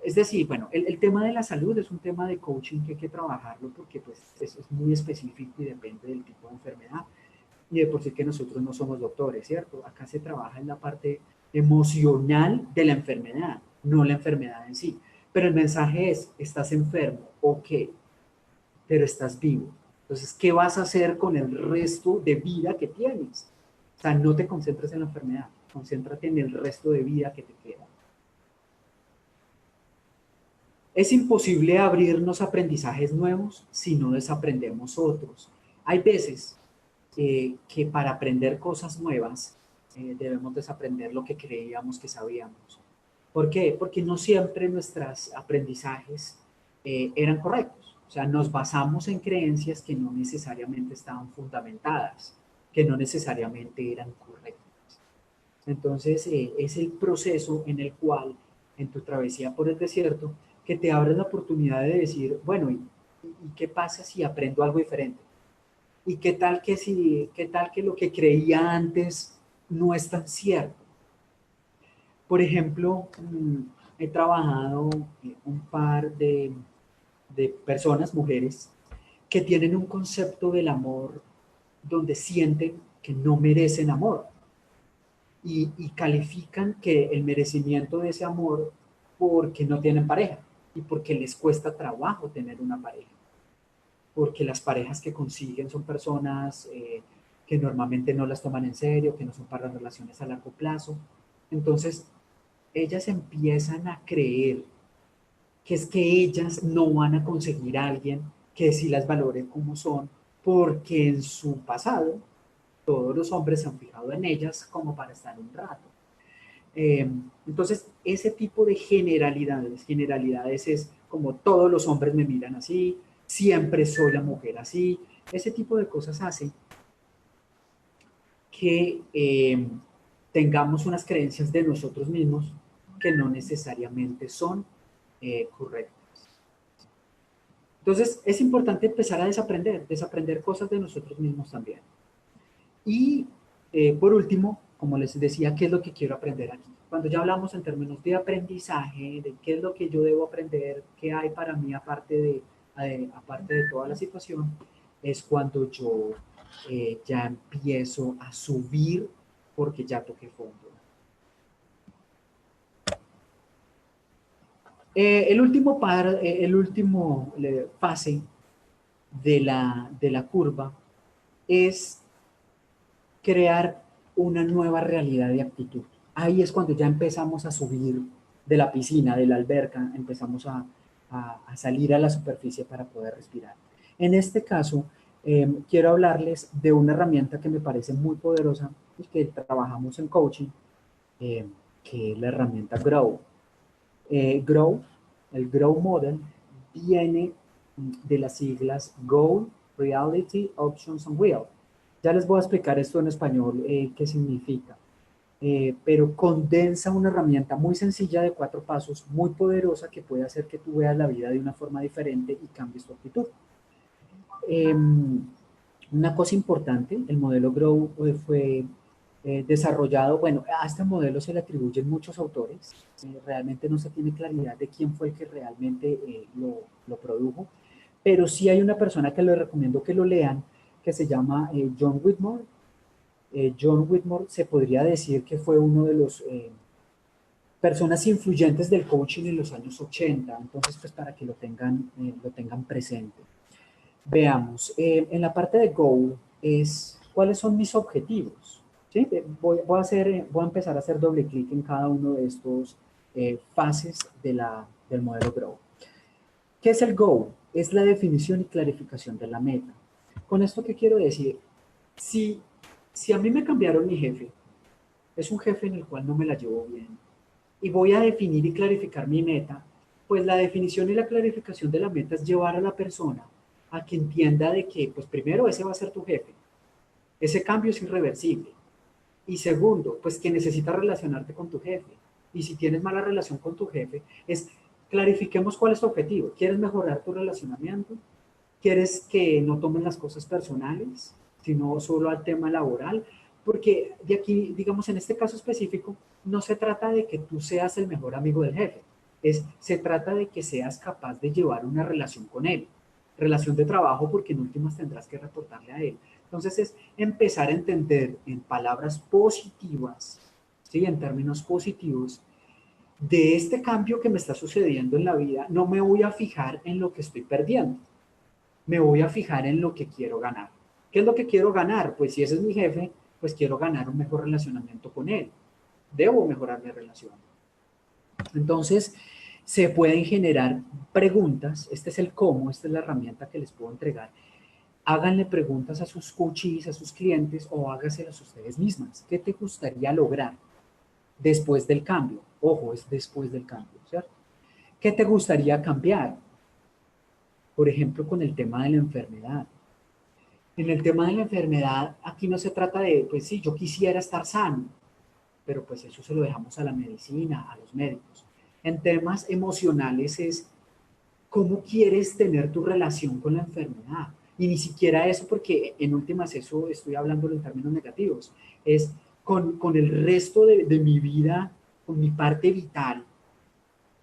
es decir, bueno, el tema de la salud es un tema de coaching que hay que trabajarlo porque pues es muy específico y depende del tipo de enfermedad. Y de por sí que nosotros no somos doctores, ¿cierto? Acá se trabaja en la parte emocional de la enfermedad, no la enfermedad en sí. Pero el mensaje es, estás enfermo, ok, pero estás vivo. Entonces, ¿qué vas a hacer con el resto de vida que tienes? O sea, no te concentres en la enfermedad, concéntrate en el resto de vida que te queda. Es imposible abrirnos aprendizajes nuevos si no desaprendemos otros. Hay veces que para aprender cosas nuevas debemos desaprender lo que creíamos que sabíamos. ¿Por qué? Porque no siempre nuestros aprendizajes eran correctos. O sea, nos basamos en creencias que no necesariamente estaban fundamentadas, que no necesariamente eran correctas. Entonces, es el proceso en el cual, en tu travesía por el desierto, que te abres la oportunidad de decir, bueno, ¿y qué pasa si aprendo algo diferente? ¿Y qué tal que lo que creía antes no es tan cierto? Por ejemplo, he trabajado un par de personas, mujeres, que tienen un concepto del amor donde sienten que no merecen amor y califican que el merecimiento de ese amor porque no tienen pareja y porque les cuesta trabajo tener una pareja, porque las parejas que consiguen son personas que normalmente no las toman en serio, que no son para relaciones a largo plazo. Entonces, ellas empiezan a creer que es que ellas no van a conseguir a alguien que sí las valore como son, porque en su pasado todos los hombres se han fijado en ellas como para estar un rato. Entonces, ese tipo de generalidades es como todos los hombres me miran así, siempre soy la mujer así, ese tipo de cosas hace que tengamos unas creencias de nosotros mismos que no necesariamente son correctas. Entonces, es importante empezar a desaprender cosas de nosotros mismos también. Y por último, como les decía, ¿qué es lo que quiero aprender aquí? Cuando ya hablamos en términos de aprendizaje, de qué es lo que yo debo aprender, qué hay para mí aparte de toda la situación, es cuando yo ya empiezo a subir porque ya toqué fondo. El último fase de la curva es crear una nueva realidad de actitud. Ahí es cuando ya empezamos a subir de la piscina, de la alberca, empezamos a salir a la superficie para poder respirar. En este caso, quiero hablarles de una herramienta que me parece muy poderosa y que trabajamos en coaching, eh, que es la herramienta Grow. Grow, el Grow Model, viene de las siglas Goal, Reality, Options and Will. Ya les voy a explicar esto en español, qué significa. Pero condensa una herramienta muy sencilla de 4 pasos, muy poderosa, que puede hacer que tú veas la vida de una forma diferente y cambies tu actitud. Una cosa importante, el modelo Grow fue desarrollado, bueno, a este modelo se le atribuyen muchos autores, realmente no se tiene claridad de quién fue el que realmente lo produjo, pero sí hay una persona que les recomiendo que lo lean, que se llama John Whitmore. John Whitmore se podría decir que fue uno de los personas influyentes del coaching en los años 80, entonces pues para que lo tengan presente. Veamos, en la parte de Go es cuáles son mis objetivos. ¿Sí? Voy a empezar a hacer doble clic en cada uno de estos fases del modelo Grow. ¿Qué es el Go? Es la definición y clarificación de la meta. Con esto, ¿qué quiero decir? Si a mí me cambiaron mi jefe, es un jefe en el cual no me la llevo bien, y voy a definir y clarificar mi meta, pues la definición y la clarificación de la meta es llevar a la persona a que entienda de que, pues primero, ese va a ser tu jefe. Ese cambio es irreversible. Y segundo, pues que necesitas relacionarte con tu jefe. Y si tienes mala relación con tu jefe, clarifiquemos cuál es tu objetivo. ¿Quieres mejorar tu relacionamiento? ¿Quieres que no tomen las cosas personales, sino solo al tema laboral? Porque de aquí, digamos, en este caso específico, no se trata de que tú seas el mejor amigo del jefe. Se trata de que seas capaz de llevar una relación con él. Relación de trabajo, porque en últimas tendrás que reportarle a él. Entonces es empezar a entender en palabras positivas, ¿sí? En términos positivos, de este cambio que me está sucediendo en la vida, no me voy a fijar en lo que estoy perdiendo, me voy a fijar en lo que quiero ganar. ¿Qué es lo que quiero ganar? Pues si ese es mi jefe, pues quiero ganar un mejor relacionamiento con él. Debo mejorar mi relación. Entonces, se pueden generar preguntas. Este es el cómo, esta es la herramienta que les puedo entregar. Háganle preguntas a sus coaches, a sus clientes, o hágaselas ustedes mismas. ¿Qué te gustaría lograr después del cambio? Ojo, es después del cambio, ¿cierto? ¿Qué te gustaría cambiar? Por ejemplo, con el tema de la enfermedad. En el tema de la enfermedad, aquí no se trata de, pues sí, yo quisiera estar sano, pero pues eso se lo dejamos a la medicina, a los médicos. En temas emocionales es cómo quieres tener tu relación con la enfermedad. Y ni siquiera eso, porque en últimas eso estoy hablando en términos negativos, es con el resto de mi vida, con mi parte vital.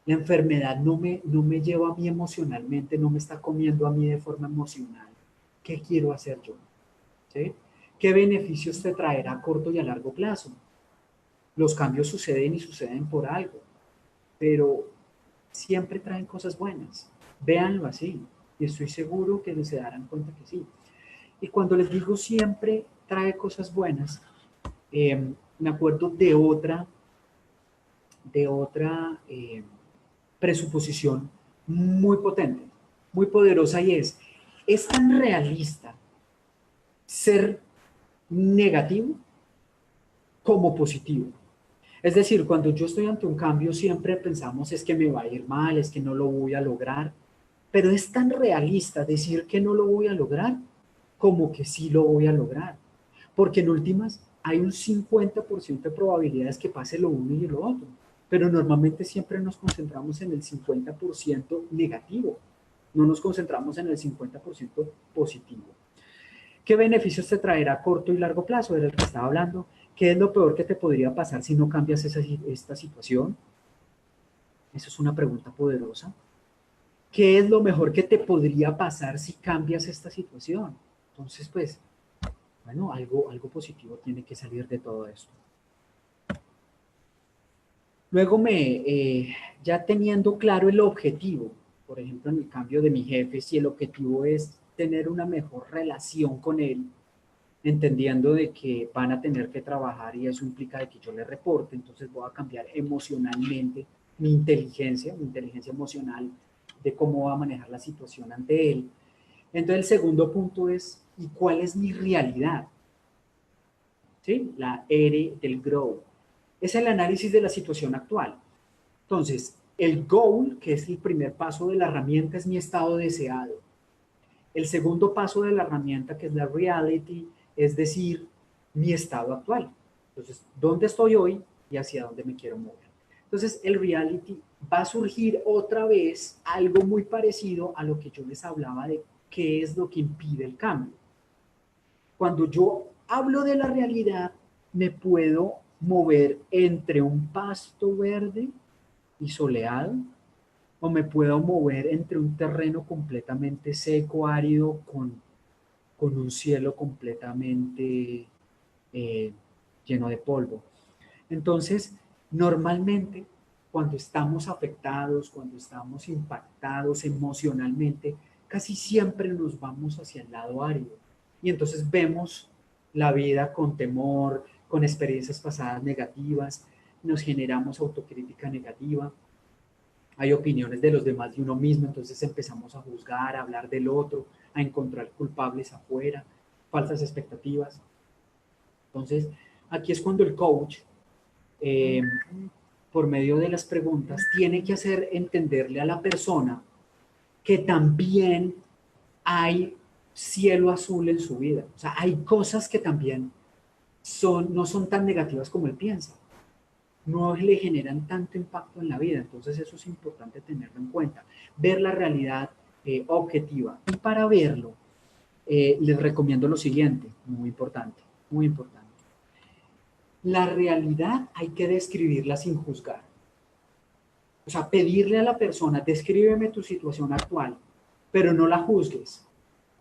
La enfermedad no me lleva a mí emocionalmente, no me está comiendo a mí de forma emocional. ¿Qué quiero hacer yo? ¿Sí? ¿Qué beneficios te traerá a corto y a largo plazo? Los cambios suceden y suceden por algo, pero siempre traen cosas buenas. Véanlo así, y estoy seguro que se darán cuenta que sí. Y cuando les digo siempre trae cosas buenas, me acuerdo de otra presuposición muy potente, muy poderosa, y es tan realista ser negativo como positivo. Es decir, cuando yo estoy ante un cambio, siempre pensamos es que me va a ir mal, es que no lo voy a lograr, pero es tan realista decir que no lo voy a lograr como que sí lo voy a lograr. Porque en últimas hay un 50% de probabilidades que pase lo uno y lo otro, pero normalmente siempre nos concentramos en el 50% negativo, no nos concentramos en el 50% positivo. ¿Qué beneficios te traerá a corto y largo plazo? Era el que estaba hablando. ¿Qué es lo peor que te podría pasar si no cambias esta situación? Esa es una pregunta poderosa. ¿Qué es lo mejor que te podría pasar si cambias esta situación? Entonces, pues, bueno, algo positivo tiene que salir de todo esto. Luego ya teniendo claro el objetivo, por ejemplo, en el cambio de mi jefe, si el objetivo es tener una mejor relación con él, entendiendo de que van a tener que trabajar y eso implica de que yo le reporte, entonces voy a cambiar emocionalmente mi inteligencia emocional de cómo va a manejar la situación ante él. Entonces el segundo punto es, ¿y cuál es mi realidad? ¿Sí? La R del grow. Es el análisis de la situación actual. Entonces, el goal, que es el primer paso de la herramienta, es mi estado deseado. El segundo paso de la herramienta, que es la reality, es decir, mi estado actual. Entonces, ¿dónde estoy hoy y hacia dónde me quiero mover? Entonces, el reality va a surgir otra vez algo muy parecido a lo que yo les hablaba de qué es lo que impide el cambio. Cuando yo hablo de la realidad, me puedo mover entre un pasto verde y soleado, o me puedo mover entre un terreno completamente seco, árido, con un cielo completamente lleno de polvo. Entonces, normalmente, cuando estamos afectados, cuando estamos impactados emocionalmente, casi siempre nos vamos hacia el lado árido. Y entonces vemos la vida con temor, con experiencias pasadas negativas, nos generamos autocrítica negativa, hay opiniones de los demás de uno mismo, entonces empezamos a juzgar, a hablar del otro, a encontrar culpables afuera, falsas expectativas. Entonces, aquí es cuando el coach, por medio de las preguntas, tiene que hacer entenderle a la persona que también hay cielo azul en su vida. O sea, hay cosas que también no son tan negativas como él piensa. No le generan tanto impacto en la vida. Entonces eso es importante tenerlo en cuenta. Ver la realidad objetiva. Y para verlo, les recomiendo lo siguiente, muy importante, muy importante. La realidad hay que describirla sin juzgar. O sea, pedirle a la persona, descríbeme tu situación actual, pero no la juzgues.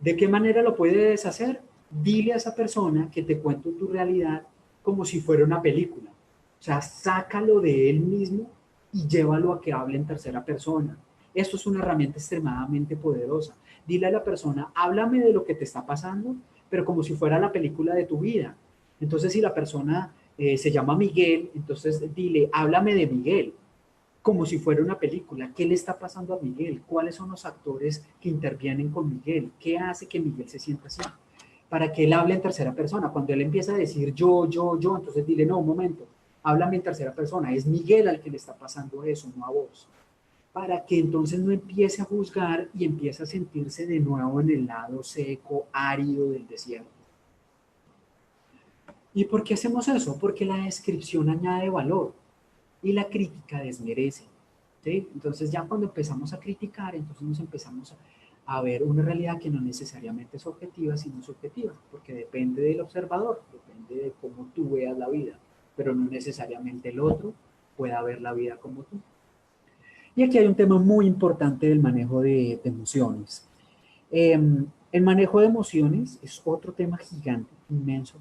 ¿De qué manera lo puedes hacer? Dile a esa persona que te cuento tu realidad como si fuera una película. O sea, sácalo de él mismo y llévalo a que hable en tercera persona. Esto es una herramienta extremadamente poderosa. Dile a la persona, háblame de lo que te está pasando, pero como si fuera la película de tu vida. Entonces, si la persona se llama Miguel, entonces dile, háblame de Miguel, como si fuera una película. ¿Qué le está pasando a Miguel? ¿Cuáles son los actores que intervienen con Miguel? ¿Qué hace que Miguel se sienta así? Para que él hable en tercera persona. Cuando él empieza a decir yo, entonces dile, no, un momento, háblame en tercera persona. Es Miguel al que le está pasando eso, no a vos. Para que entonces no empiece a juzgar y empiece a sentirse de nuevo en el lado seco, árido del desierto. ¿Y por qué hacemos eso? Porque la descripción añade valor y la crítica desmerece. ¿Sí? Entonces ya cuando empezamos a criticar, entonces nos empezamos a ver una realidad que no necesariamente es objetiva, sino subjetiva, porque depende del observador, depende de cómo tú veas la vida, pero no necesariamente el otro pueda ver la vida como tú. Y aquí hay un tema muy importante del manejo de emociones. El manejo de emociones es otro tema gigante, inmenso,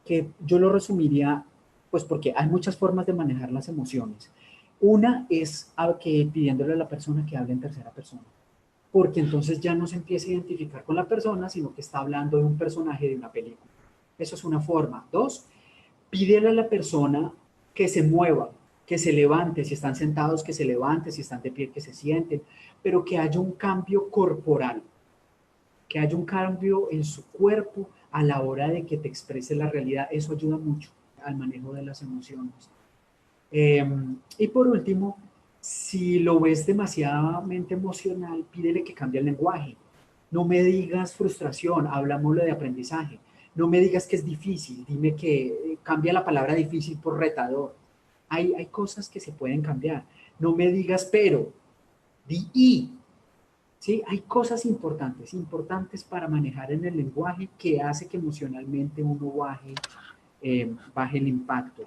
que yo lo resumiría, pues porque hay muchas formas de manejar las emociones. Una es que pidiéndole a la persona que hable en tercera persona, porque entonces ya no se empieza a identificar con la persona, sino que está hablando de un personaje de una película. Eso es una forma. Dos, pídele a la persona que se mueva, que se levante, si están sentados que se levante, si están de pie que se sienten, pero que haya un cambio corporal, que haya un cambio en su cuerpo a la hora de que te exprese la realidad. Eso ayuda mucho al manejo de las emociones. Y por último, si lo ves demasiadamente emocional, pídele que cambie el lenguaje. No me digas frustración, hablámoslo de aprendizaje. No me digas que es difícil, dime que cambia la palabra difícil por retador. Hay cosas que se pueden cambiar. No me digas pero, di y. ¿Sí? Hay cosas importantes para manejar en el lenguaje que hace que emocionalmente uno baje el impacto.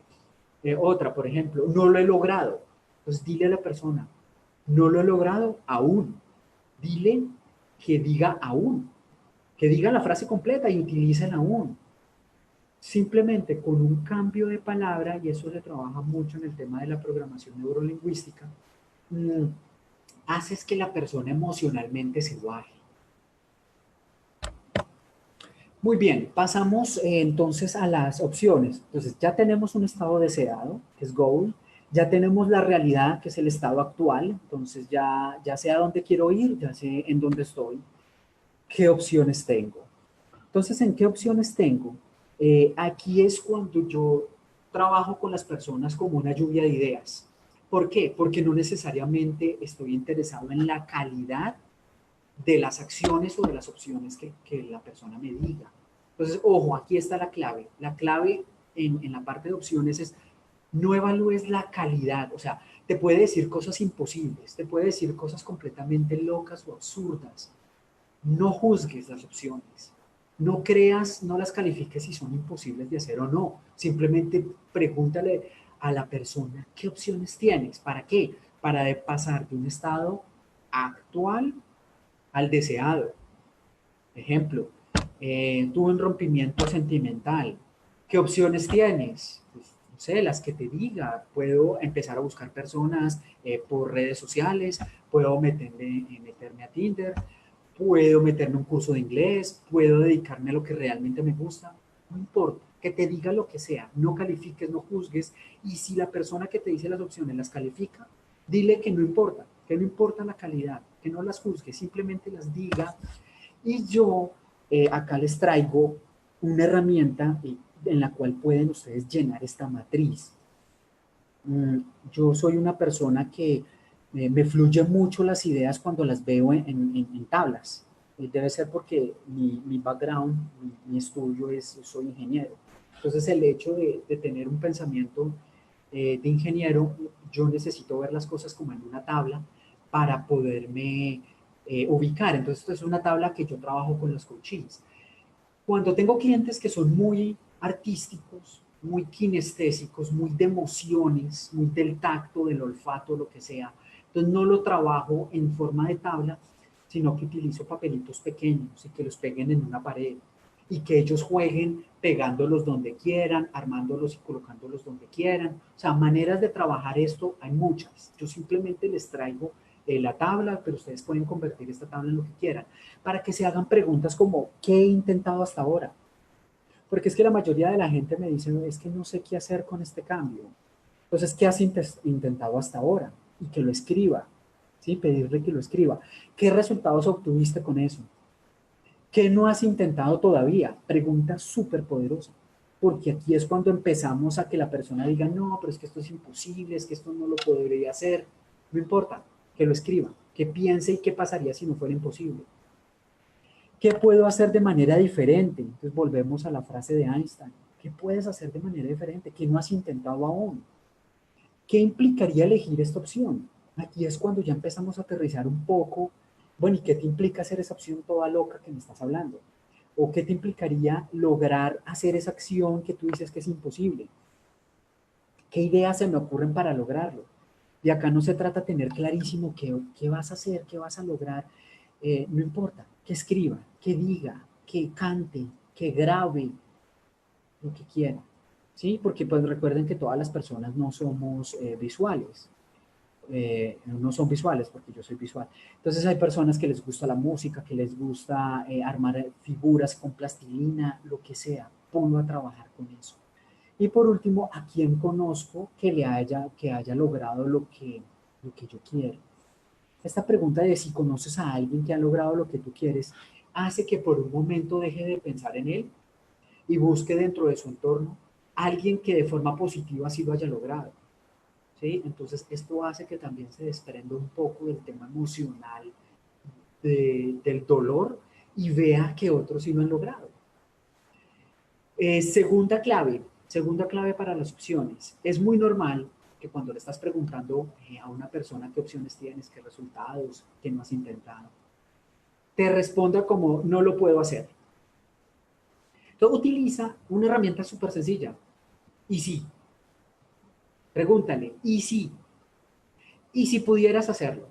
Otra, por ejemplo, no lo he logrado. Pues dile a la persona, no lo he logrado aún. Dile que diga aún, que diga la frase completa y utilice el aún. Simplemente con un cambio de palabra, y eso se trabaja mucho en el tema de la programación neurolingüística, haces que la persona emocionalmente se baje. Muy bien, pasamos entonces a las opciones. Entonces ya tenemos un estado deseado, que es goal. Ya tenemos la realidad, que es el estado actual. Entonces ya sé a dónde quiero ir, ya sé en dónde estoy. ¿Qué opciones tengo? Entonces, ¿en qué opciones tengo? Aquí es cuando yo trabajo con las personas como una lluvia de ideas. ¿Por qué? Porque no necesariamente estoy interesado en la calidad de las acciones o de las opciones que la persona me diga. Entonces, ojo, aquí está la clave. La clave en la parte de opciones es no evalúes la calidad. O sea, te puede decir cosas imposibles, te puede decir cosas completamente locas o absurdas. No juzgues las opciones. No creas, no las califiques si son imposibles de hacer o no. Simplemente pregúntale a la persona qué opciones tienes. ¿Para qué? Para pasar de un estado actual al deseado. Ejemplo, tuve un rompimiento sentimental. ¿Qué opciones tienes? Pues, no sé, las que te diga. Puedo empezar a buscar personas por redes sociales, puedo meterme a Tinder, puedo meterme a un curso de inglés, puedo dedicarme a lo que realmente me gusta. No importa, que te diga lo que sea, no califiques, no juzgues. Y si la persona que te dice las opciones las califica, dile que no importa la calidad, que no las juzgue, simplemente las diga. Y yo acá les traigo una herramienta en la cual pueden ustedes llenar esta matriz. Yo soy una persona que me fluyen mucho las ideas cuando las veo en tablas. Debe ser porque mi background, mi estudio soy ingeniero. Entonces el hecho de tener un pensamiento de ingeniero, yo necesito ver las cosas como en una tabla para poderme ubicar. Entonces esto es una tabla que yo trabajo con los coaches. Cuando tengo clientes que son muy artísticos, muy kinestésicos, muy de emociones, muy del tacto, del olfato, lo que sea, entonces no lo trabajo en forma de tabla, sino que utilizo papelitos pequeños y que los peguen en una pared y que ellos jueguen pegándolos donde quieran, armándolos y colocándolos donde quieran. O sea, maneras de trabajar esto hay muchas. Yo simplemente les traigo la tabla, pero ustedes pueden convertir esta tabla en lo que quieran, para que se hagan preguntas como, ¿qué he intentado hasta ahora? Porque es que la mayoría de la gente me dice, es que no sé qué hacer con este cambio. Entonces, ¿qué has intentado hasta ahora? Y que lo escriba, ¿sí? Pedirle que lo escriba. ¿Qué resultados obtuviste con eso? ¿Qué no has intentado todavía? Pregunta súper poderosa. Porque aquí es cuando empezamos a que la persona diga, no, pero es que esto es imposible, es que esto no lo podría hacer. No importa, que lo escriba, que piense y qué pasaría si no fuera imposible. ¿Qué puedo hacer de manera diferente? Entonces volvemos a la frase de Einstein. ¿Qué puedes hacer de manera diferente? ¿Qué no has intentado aún? ¿Qué implicaría elegir esta opción? Aquí es cuando ya empezamos a aterrizar un poco. Bueno, ¿y qué te implica hacer esa opción toda loca que me estás hablando? ¿O qué te implicaría lograr hacer esa acción que tú dices que es imposible? ¿Qué ideas se me ocurren para lograrlo? Y acá no se trata de tener clarísimo qué vas a hacer, qué vas a lograr. No importa, que escriba, que diga, que cante, que grabe, lo que quiera. ¿Sí? Porque pues recuerden que todas las personas no somos visuales. No son visuales porque yo soy visual. Entonces hay personas que les gusta la música, que les gusta armar figuras con plastilina, lo que sea. Ponlo a trabajar con eso. Y por último, a quien conozco que haya logrado lo que yo quiero. Esta pregunta de si conoces a alguien que ha logrado lo que tú quieres hace que por un momento deje de pensar en él y busque dentro de su entorno a alguien que de forma positiva sí lo haya logrado. ¿Sí? Entonces esto hace que también se desprenda un poco del tema emocional del dolor y vea que otros sí lo han logrado. Segunda clave para las opciones. Es muy normal que cuando le estás preguntando a una persona qué opciones tienes, qué resultados, qué no has intentado, te responda como no lo puedo hacer. Entonces utiliza una herramienta súper sencilla. Y sí, pregúntale, y si pudieras hacerlo.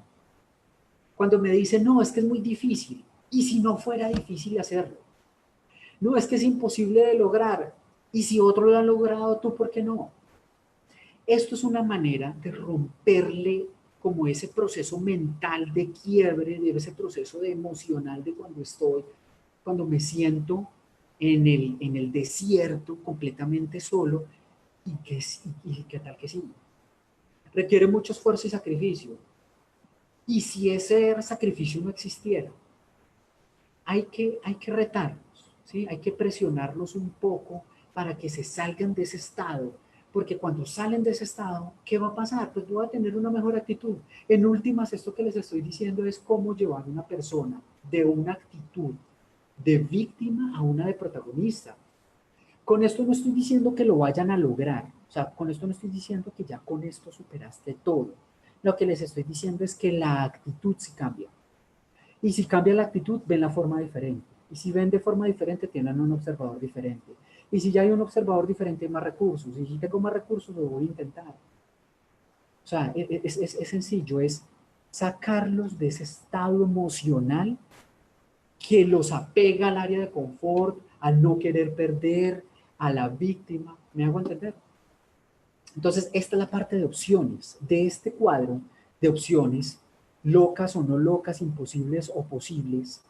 Cuando me dice, no, es que es muy difícil, y si no fuera difícil hacerlo. No, es que es imposible de lograr, y si otro lo ha logrado, tú, ¿por qué no? Esto es una manera de romperle como ese proceso mental de quiebre, de ese proceso de emocional de cuando me siento en el desierto completamente solo y qué tal que sí. Requiere mucho esfuerzo y sacrificio. Y si ese sacrificio no existiera, hay que retarlos, ¿sí? Hay que presionarlos un poco para que se salgan de ese estado, Porque cuando salen de ese estado, ¿qué va a pasar? Pues voy a tener una mejor actitud. En últimas, esto que les estoy diciendo es cómo llevar a una persona de una actitud de víctima a una de protagonista. Con esto no estoy diciendo que lo vayan a lograr, o sea, con esto no estoy diciendo que ya con esto superaste todo. Lo que les estoy diciendo es que la actitud sí cambia. Y si cambia la actitud, ven la forma diferente. Y si ven de forma diferente, tienen un observador diferente. Y si ya hay un observador diferente, hay más recursos. Y si tengo más recursos, lo voy a intentar. O sea, es sencillo, es sacarlos de ese estado emocional que los apega al área de confort, al no querer perder, a la víctima. ¿Me hago entender? Entonces, esta es la parte de opciones. De este cuadro de opciones, locas o no locas, imposibles o posibles,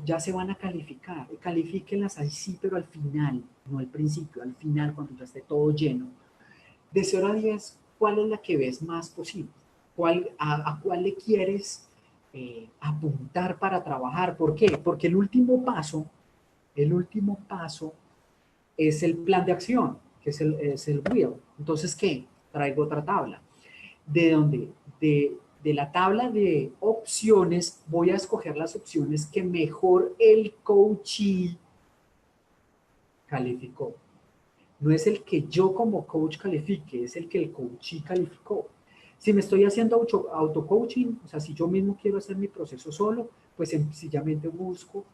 ya se van a calificar. Califíquenlas así, pero al final, no al principio, al final, cuando ya esté todo lleno. De 0 a 10, ¿cuál es la que ves más posible? ¿A cuál le quieres apuntar para trabajar? ¿Por qué? Porque el último paso es el plan de acción, que es el wheel. Entonces, ¿qué? Traigo otra tabla. ¿De dónde? De la tabla de opciones, voy a escoger las opciones que mejor el coachee calificó. No es el que yo como coach califique, es el que el coachee calificó. Si me estoy haciendo auto-coaching, o sea, si yo mismo quiero hacer mi proceso solo, pues sencillamente busco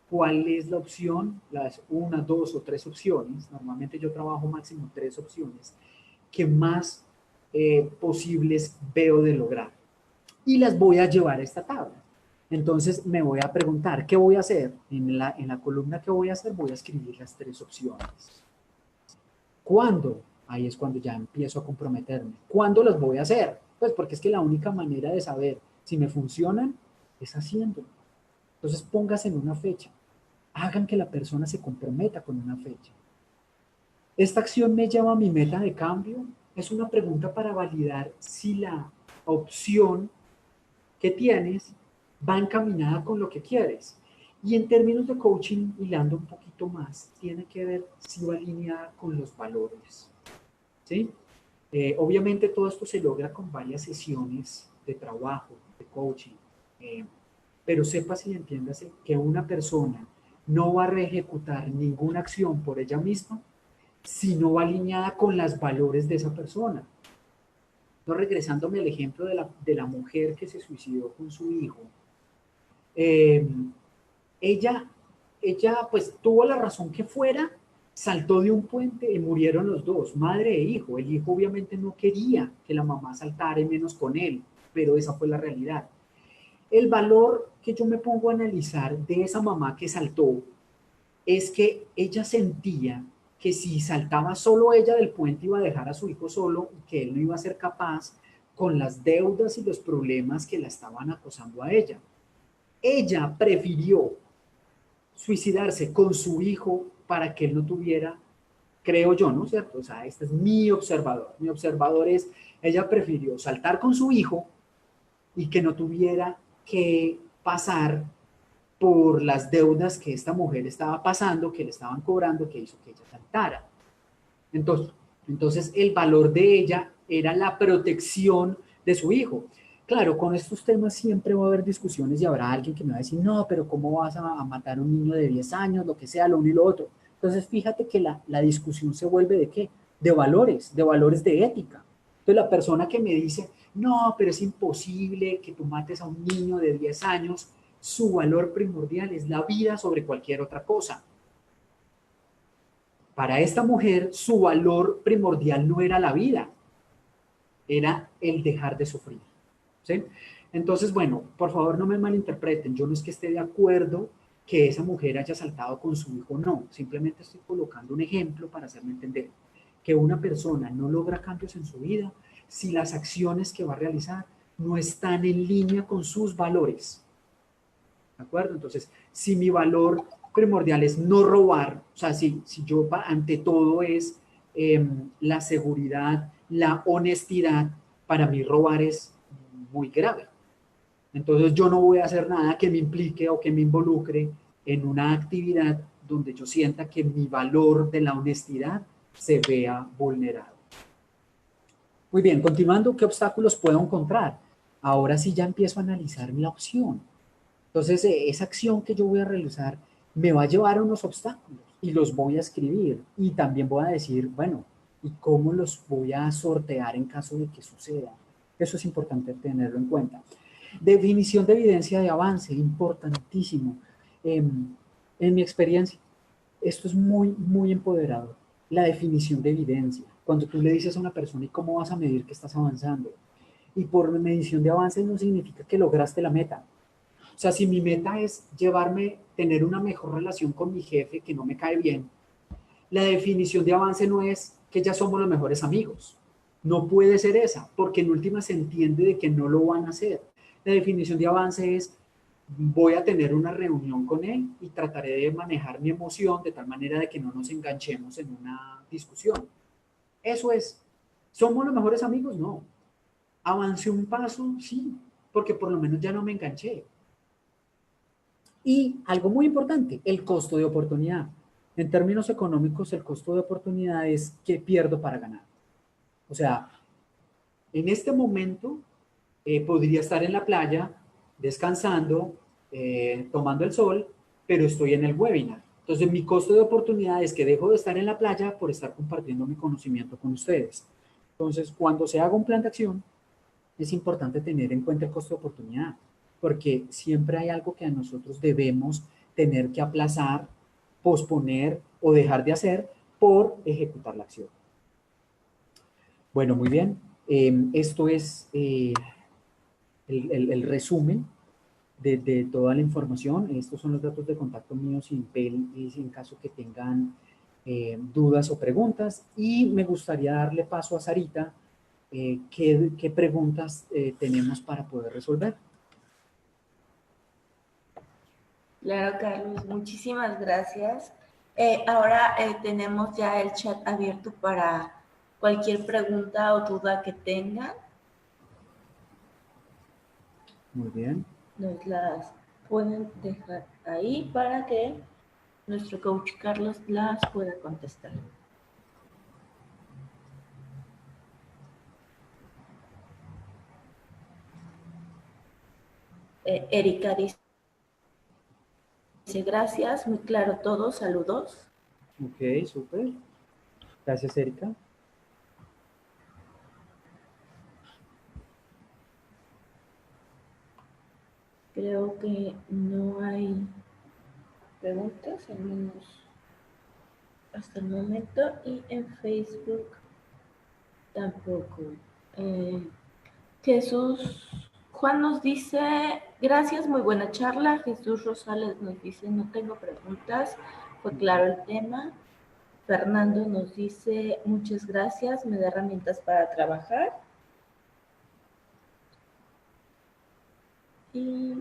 cuál es la opción, las 1, 2 o 3 opciones, normalmente yo trabajo máximo 3 opciones, que más posibles veo de lograr. Y las voy a llevar a esta tabla. Entonces me voy a preguntar, ¿qué voy a hacer? En la columna que voy a hacer, voy a escribir las 3 opciones. ¿Cuándo? Ahí es cuando ya empiezo a comprometerme. ¿Cuándo las voy a hacer? Pues porque es que la única manera de saber si me funcionan es haciéndolo. Entonces póngase en una fecha. Hagan que la persona se comprometa con una fecha. ¿Esta acción me lleva a mi meta de cambio? Es una pregunta para validar si la opción que tienes va encaminada con lo que quieres. Y en términos de coaching, hilando un poquito más, tiene que ver si va alineada con los valores. ¿Sí? Obviamente todo esto se logra con varias sesiones de trabajo, de coaching, pero sépase y entiéndase que una persona no va a ejecutar ninguna acción por ella misma si no va alineada con los valores de esa persona. No, regresándome al ejemplo de la mujer que se suicidó con su hijo, eh, ella pues tuvo la razón que fuera, saltó de un puente y murieron los dos, madre e hijo. El hijo obviamente no quería que la mamá saltara y menos con él, pero esa fue la realidad. El valor que yo me pongo a analizar de esa mamá que saltó es que ella sentía que si saltaba solo ella del puente iba a dejar a su hijo solo y que él no iba a ser capaz con las deudas y los problemas que la estaban acosando a ella. Ella prefirió suicidarse con su hijo para que él no tuviera, creo yo, ¿no es cierto? O sea, este es mi observador. Mi observador es, ella prefirió saltar con su hijo y que no tuviera que pasar por las deudas que esta mujer estaba pasando, que le estaban cobrando, que hizo que ella saltara. Entonces el valor de ella era la protección de su hijo. Claro, con estos temas siempre va a haber discusiones y habrá alguien que me va a decir, no, pero ¿cómo vas a matar a un niño de 10 años, lo que sea, lo uno y lo otro? Entonces fíjate que la discusión se vuelve ¿de qué? De valores de ética. Entonces la persona que me dice, no, pero es imposible que tú mates a un niño de 10 años, su valor primordial es la vida sobre cualquier otra cosa. Para esta mujer, su valor primordial no era la vida, era el dejar de sufrir. ¿Sí? Entonces, bueno, por favor no me malinterpreten, yo no es que esté de acuerdo que esa mujer haya saltado con su hijo, no, simplemente estoy colocando un ejemplo para hacerme entender que una persona no logra cambios en su vida si las acciones que va a realizar no están en línea con sus valores. ¿De acuerdo? Entonces, si mi valor primordial es no robar, o sea, si yo ante todo es la seguridad, la honestidad, para mí robar es muy grave. Entonces yo no voy a hacer nada que me implique o que me involucre en una actividad donde yo sienta que mi valor de la honestidad se vea vulnerado. Muy bien, continuando, ¿qué obstáculos puedo encontrar? Ahora sí ya empiezo a analizar la opción. Entonces, esa acción que yo voy a realizar me va a llevar a unos obstáculos y los voy a escribir y también voy a decir, bueno, ¿y cómo los voy a sortear en caso de que suceda? Eso es importante tenerlo en cuenta. Definición de evidencia de avance, importantísimo. En mi experiencia, esto es muy empoderador. La definición de evidencia. Cuando tú le dices a una persona, ¿y cómo vas a medir que estás avanzando? Y por medición de avance no significa que lograste la meta. O sea, si mi meta es tener una mejor relación con mi jefe que no me cae bien, la definición de avance no es que ya somos los mejores amigos. No puede ser esa, porque en última se entiende de que no lo van a hacer. La definición de avance es, voy a tener una reunión con él y trataré de manejar mi emoción de tal manera de que no nos enganchemos en una discusión. Eso es. ¿Somos los mejores amigos? No. ¿Avancé un paso? Sí, porque por lo menos ya no me enganché. Y algo muy importante, el costo de oportunidad. En términos económicos, el costo de oportunidad es qué pierdo para ganar. O sea, en este momento podría estar en la playa, descansando, tomando el sol, pero estoy en el webinar. Entonces, mi costo de oportunidad es que dejo de estar en la playa por estar compartiendo mi conocimiento con ustedes. Entonces, cuando se haga un plan de acción, es importante tener en cuenta el costo de oportunidad, porque siempre hay algo que a nosotros debemos tener que aplazar, posponer o dejar de hacer por ejecutar la acción. Bueno, muy bien. Esto es el resumen de toda la información. Estos son los datos de contacto míos sin PEL, en caso que tengan dudas o preguntas. Y me gustaría darle paso a Sarita. ¿Qué preguntas tenemos para poder resolver? Claro, Carlos, muchísimas gracias. Ahora tenemos ya el chat abierto para cualquier pregunta o duda que tengan. Muy bien. Nos las pueden dejar ahí para que nuestro coach Carlos las pueda contestar. Erika dice gracias, muy claro todo, saludos. Ok, súper. Gracias, Erika. Creo que no hay preguntas, al menos hasta el momento, y en Facebook tampoco. Jesús Juan nos dice, gracias, muy buena charla. Jesús Rosales nos dice, no tengo preguntas, fue claro el tema. Fernando nos dice, muchas gracias, me da herramientas para trabajar. Y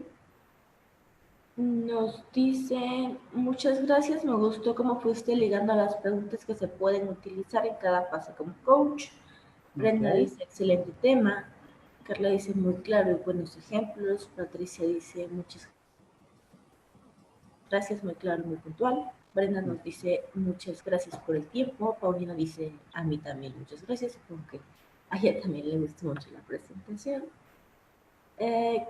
nos dice, muchas gracias, me gustó cómo fuiste ligando a las preguntas que se pueden utilizar en cada fase como coach. Brenda dice, excelente tema. Carla dice, muy claro y buenos ejemplos. Patricia dice, muchas gracias, muy claro, muy puntual. Brenda nos dice, muchas gracias por el tiempo. Paulina dice, a mí también, muchas gracias. Supongo que a ella también le gustó mucho la presentación.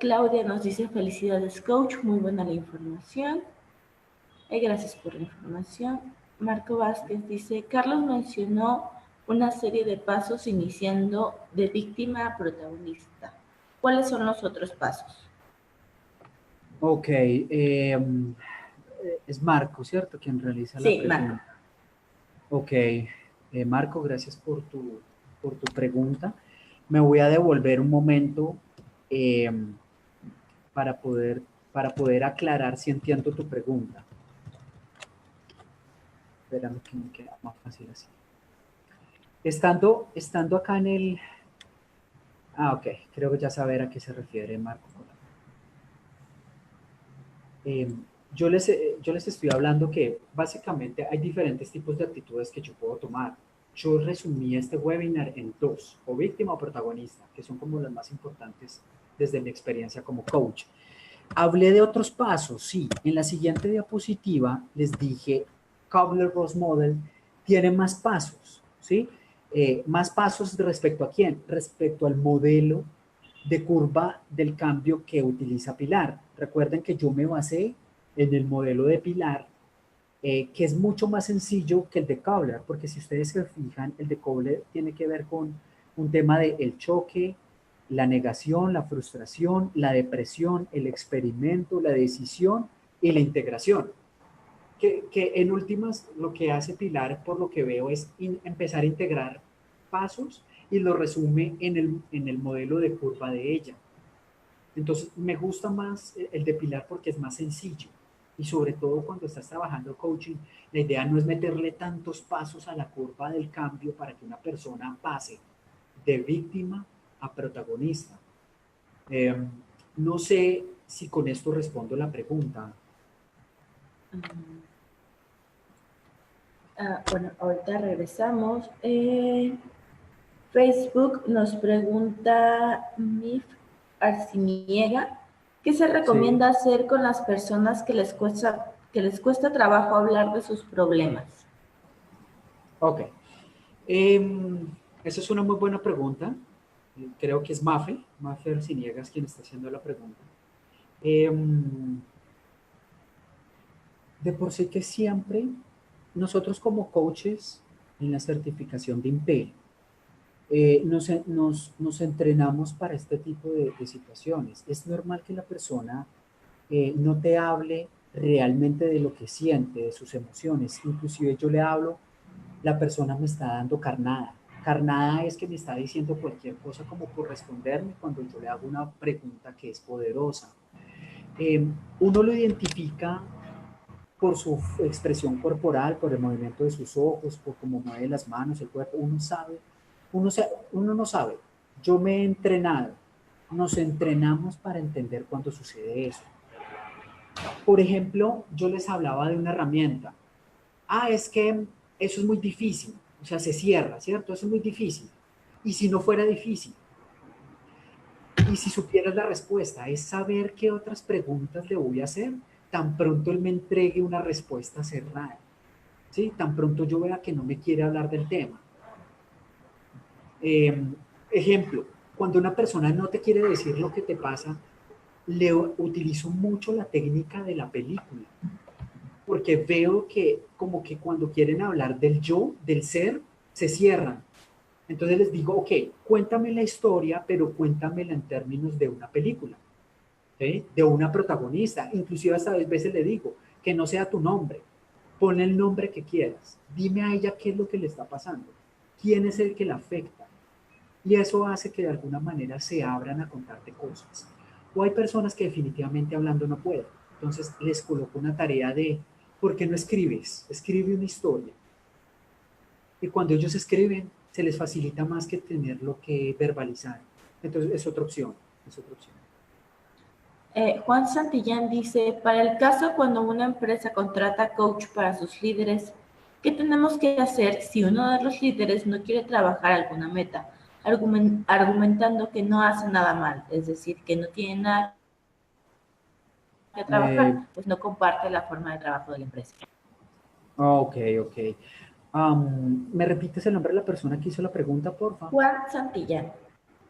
Claudia nos dice, felicidades coach, muy buena la información. Gracias por la información. Marco Vázquez dice, Carlos mencionó una serie de pasos iniciando de víctima a protagonista. ¿Cuáles son los otros pasos? Ok, es Marco, ¿cierto? Quien realiza la pregunta. Marco. Ok, Marco, gracias por tu pregunta. Me voy a devolver un momento para poder aclarar si entiendo tu pregunta. Espérame que me queda más fácil así. Estando acá en el... Ah, ok, creo que ya saber a qué se refiere Marco. Yo les estoy hablando que básicamente hay diferentes tipos de actitudes que yo puedo tomar. Yo resumí este webinar en dos, o víctima o protagonista, que son como las más importantes desde mi experiencia como coach. Hablé de otros pasos, sí. En la siguiente diapositiva les dije Kubler-Ross Model, tiene más pasos, ¿sí? Más pasos respecto a quién, respecto al modelo de curva del cambio que utiliza Pilar. Recuerden que yo me basé en el modelo de Pilar, que es mucho más sencillo que el de Kobler, porque si ustedes se fijan, el de Kobler tiene que ver con un tema de el choque, la negación, la frustración, la depresión, el experimento, la decisión y la integración. Que en últimas lo que hace Pilar, por lo que veo, es empezar a integrar pasos y lo resume en el modelo de curva de ella. Entonces, me gusta más el de Pilar porque es más sencillo. Y sobre todo cuando estás trabajando coaching, la idea no es meterle tantos pasos a la curva del cambio para que una persona pase de víctima a protagonista. Eh, no sé si con esto respondo la pregunta. Bueno, ahorita regresamos. Facebook nos pregunta Mif Arciniega, ¿qué se Sí, recomienda hacer con las personas que les cuesta trabajo hablar de sus problemas? ok. Eh, Esa es una muy buena pregunta. Creo que es Mafe Arciniegas quien está haciendo la pregunta. Eh, de por sí que siempre nosotros como coaches en la certificación de IMPEL nos entrenamos para este tipo de situaciones. Es normal que la persona no te hable realmente de lo que siente, de sus emociones. Inclusive yo le hablo, la persona me está dando carnada. Carnada es que me está diciendo cualquier cosa como por responderme cuando yo le hago una pregunta que es poderosa. Uno lo identifica por su expresión corporal, por el movimiento de sus ojos, por cómo mueve las manos, el cuerpo. Uno sabe, uno no sabe. Yo me he entrenado, nos entrenamos para entender cuando sucede eso. Por ejemplo, yo les hablaba de una herramienta. Es que eso es muy difícil, o sea, se cierra, ¿cierto? Eso es muy difícil. Y si no fuera difícil, y si supieras la respuesta, es saber qué otras preguntas le voy a hacer tan pronto él me entregue una respuesta cerrada, ¿sí? Tan pronto yo vea que no me quiere hablar del tema. Ejemplo, cuando una persona no te quiere decir lo que te pasa, le utilizo mucho la técnica de la película, porque veo que como que cuando quieren hablar del yo, del ser, se cierran. Entonces les digo, ok, cuéntame la historia, pero cuéntamela en términos de una película, ¿sí? De una protagonista. Inclusive hasta a veces le digo, que no sea tu nombre, pon el nombre que quieras, dime a ella qué es lo que le está pasando, quién es el que la afecta. Y eso hace que de alguna manera se abran a contarte cosas. O hay personas que definitivamente hablando no pueden. Entonces les coloco una tarea de, ¿por qué no escribes? Escribe una historia. Y cuando ellos escriben, se les facilita más que tenerlo que verbalizar. Entonces es otra opción, es otra opción. Juan Santillán dice, para el caso cuando una empresa contrata coach para sus líderes, ¿qué tenemos que hacer si uno de los líderes no quiere trabajar alguna meta, argumentando que no hace nada mal, es decir, que no tiene nada que Eh, trabajar, pues no comparte la forma de trabajo de la empresa? ok, ok. ¿Me repites el nombre de la persona que hizo la pregunta, porfa? Juan Santillán.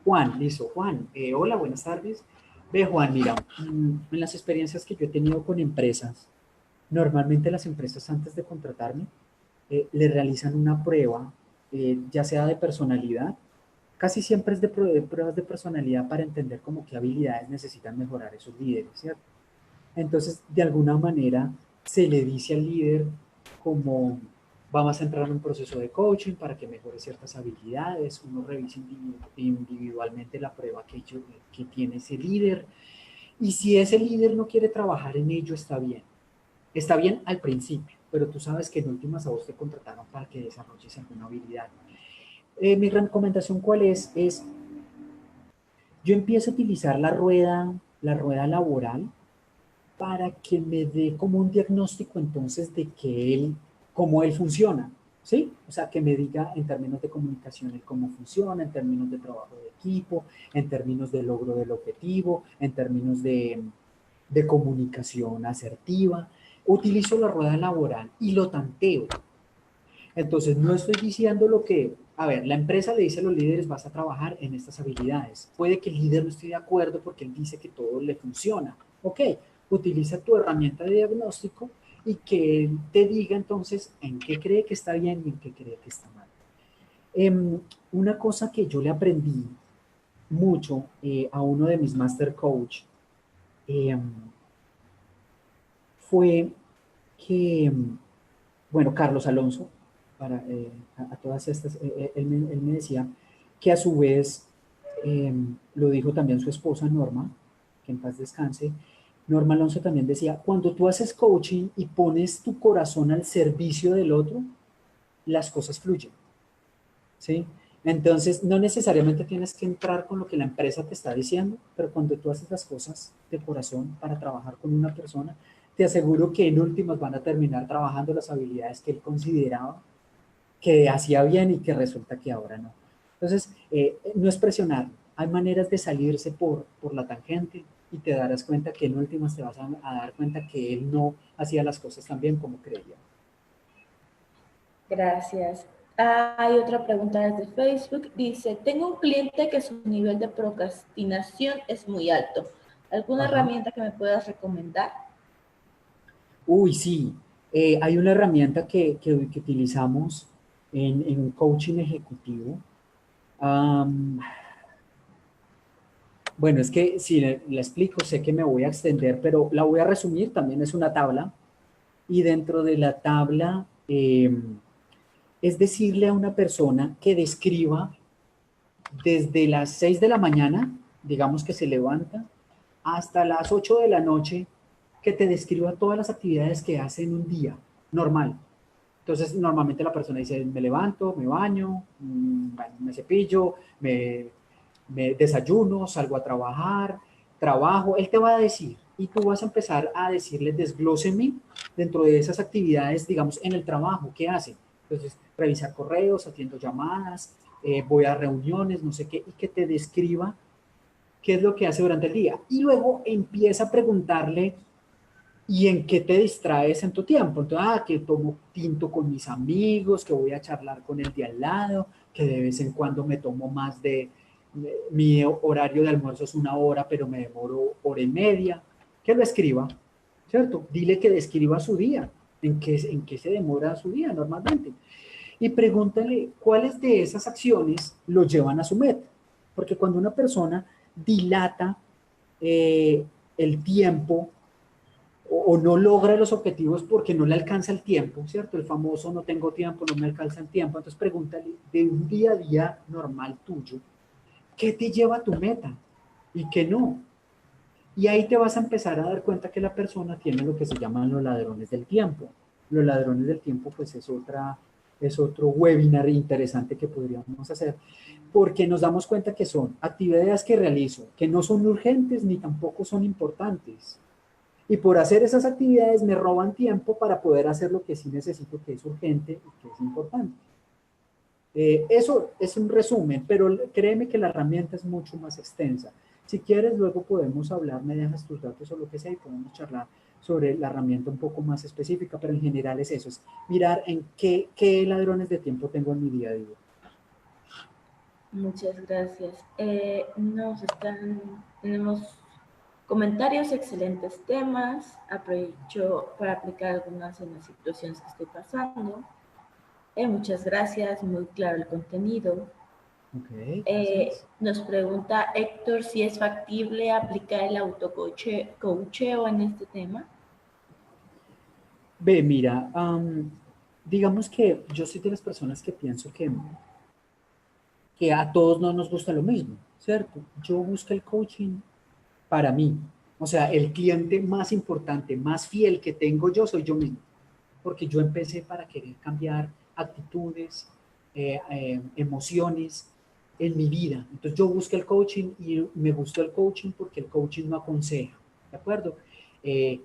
Juan, listo. Juan, hola, buenas tardes. Ve, Juan, mira, en las experiencias que yo he tenido con empresas, normalmente las empresas antes de contratarme le realizan una prueba, ya sea de personalidad, casi siempre es de pruebas de personalidad para entender como qué habilidades necesitan mejorar esos líderes, ¿cierto? Entonces, de alguna manera, se le dice al líder como vamos a entrar en un proceso de coaching para que mejore ciertas habilidades, uno revisa individualmente la prueba que tiene ese líder, y si ese líder no quiere trabajar en ello, está bien al principio, pero tú sabes que en últimas a vos te contrataron para que desarrolles alguna habilidad. Mi recomendación, ¿cuál es? Yo empiezo a utilizar la rueda laboral para que me dé como un diagnóstico entonces de cómo él funciona, ¿sí? O sea, que me diga en términos de comunicación el cómo funciona, en términos de trabajo de equipo, en términos de logro del objetivo, en términos de comunicación asertiva. Utilizo la rueda laboral y lo tanteo. Entonces, no estoy diciendo lo que, a ver, la empresa le dice a los líderes, vas a trabajar en estas habilidades. Puede que el líder no esté de acuerdo porque él dice que todo le funciona. Ok, utiliza tu herramienta de diagnóstico y que él te diga entonces en qué cree que está bien y en qué cree que está mal. Una cosa que yo le aprendí mucho a uno de mis master coach eh, fue que, bueno, Carlos Alonso, a todas estas, él me decía que a su vez lo dijo también su esposa Norma, que en paz descanse. Norma Alonso también decía, cuando tú haces coaching y pones tu corazón al servicio del otro, las cosas fluyen, ¿sí? Entonces, no necesariamente tienes que entrar con lo que la empresa te está diciendo, pero cuando tú haces las cosas de corazón para trabajar con una persona, te aseguro que en últimas van a terminar trabajando las habilidades que él consideraba que hacía bien y que resulta que ahora no. Entonces, no es presionar, hay maneras de salirse por la tangente y te darás cuenta que en últimas te vas a dar cuenta que él no hacía las cosas tan bien como creía. Gracias. Hay otra pregunta desde Facebook. Dice, tengo un cliente que su nivel de procrastinación es muy alto. ¿Alguna Ajá. herramienta que me puedas recomendar? Uy, sí. Hay una herramienta que utilizamos en coaching ejecutivo. Um, bueno, es que si la explico, sé que me voy a extender, pero la voy a resumir. También es una tabla. Y dentro de la tabla es decirle a una persona que describa desde las 6 de la mañana, digamos que se levanta, hasta las 8 de la noche, que te describa todas las actividades que hace en un día normal. Entonces, normalmente la persona dice, me levanto, me baño, me cepillo, me desayuno, salgo a trabajar, trabajo. Él te va a decir, y tú vas a empezar a decirle, desglóseme dentro de esas actividades, digamos, en el trabajo, ¿qué hace? Entonces, revisar correos, atiendo llamadas, voy a reuniones, no sé qué, y que te describa qué es lo que hace durante el día. Y luego empieza a preguntarle, ¿y en qué te distraes en tu tiempo? Entonces, que tomo tinto con mis amigos, que voy a charlar con el de al lado, que de vez en cuando me tomo más mi horario de almuerzo es 1 hora, pero me demoro hora y media. Que lo escriba, ¿cierto? Dile que describa su día, en qué se demora su día normalmente. Y pregúntale cuáles de esas acciones lo llevan a su meta. Porque cuando una persona dilata el tiempo o no logra los objetivos porque no le alcanza el tiempo, ¿cierto? El famoso no tengo tiempo, no me alcanza el tiempo. Entonces pregúntale de un día a día normal tuyo, ¿qué te lleva a tu meta y qué no? Y ahí te vas a empezar a dar cuenta que la persona tiene lo que se llaman los ladrones del tiempo. Los ladrones del tiempo, pues es otro webinar interesante que podríamos hacer, porque nos damos cuenta que son actividades que realizo, que no son urgentes ni tampoco son importantes. Y por hacer esas actividades me roban tiempo para poder hacer lo que sí necesito, que es urgente y que es importante. Eso es un resumen, pero créeme que la herramienta es mucho más extensa. Si quieres, luego podemos hablar, me dejas tus datos o lo que sea y podemos charlar sobre la herramienta un poco más específica, pero en general es eso, es mirar en qué ladrones de tiempo tengo en mi día a día. Muchas gracias. Tenemos comentarios, excelentes temas. Aprovecho para aplicar algunas en las situaciones que estoy pasando. Muchas gracias, muy claro el contenido. Nos pregunta Héctor si es factible aplicar el autocoacheo en este tema. Ve, mira, digamos que yo soy de las personas que pienso que a todos no nos gusta lo mismo, ¿cierto? Yo busco el coaching para mí. O sea, el cliente más importante, más fiel que tengo yo soy yo mismo, porque yo empecé para querer cambiar actitudes, emociones en mi vida. Entonces yo busqué el coaching y me gustó el coaching porque el coaching no aconseja, ¿de acuerdo? Eh,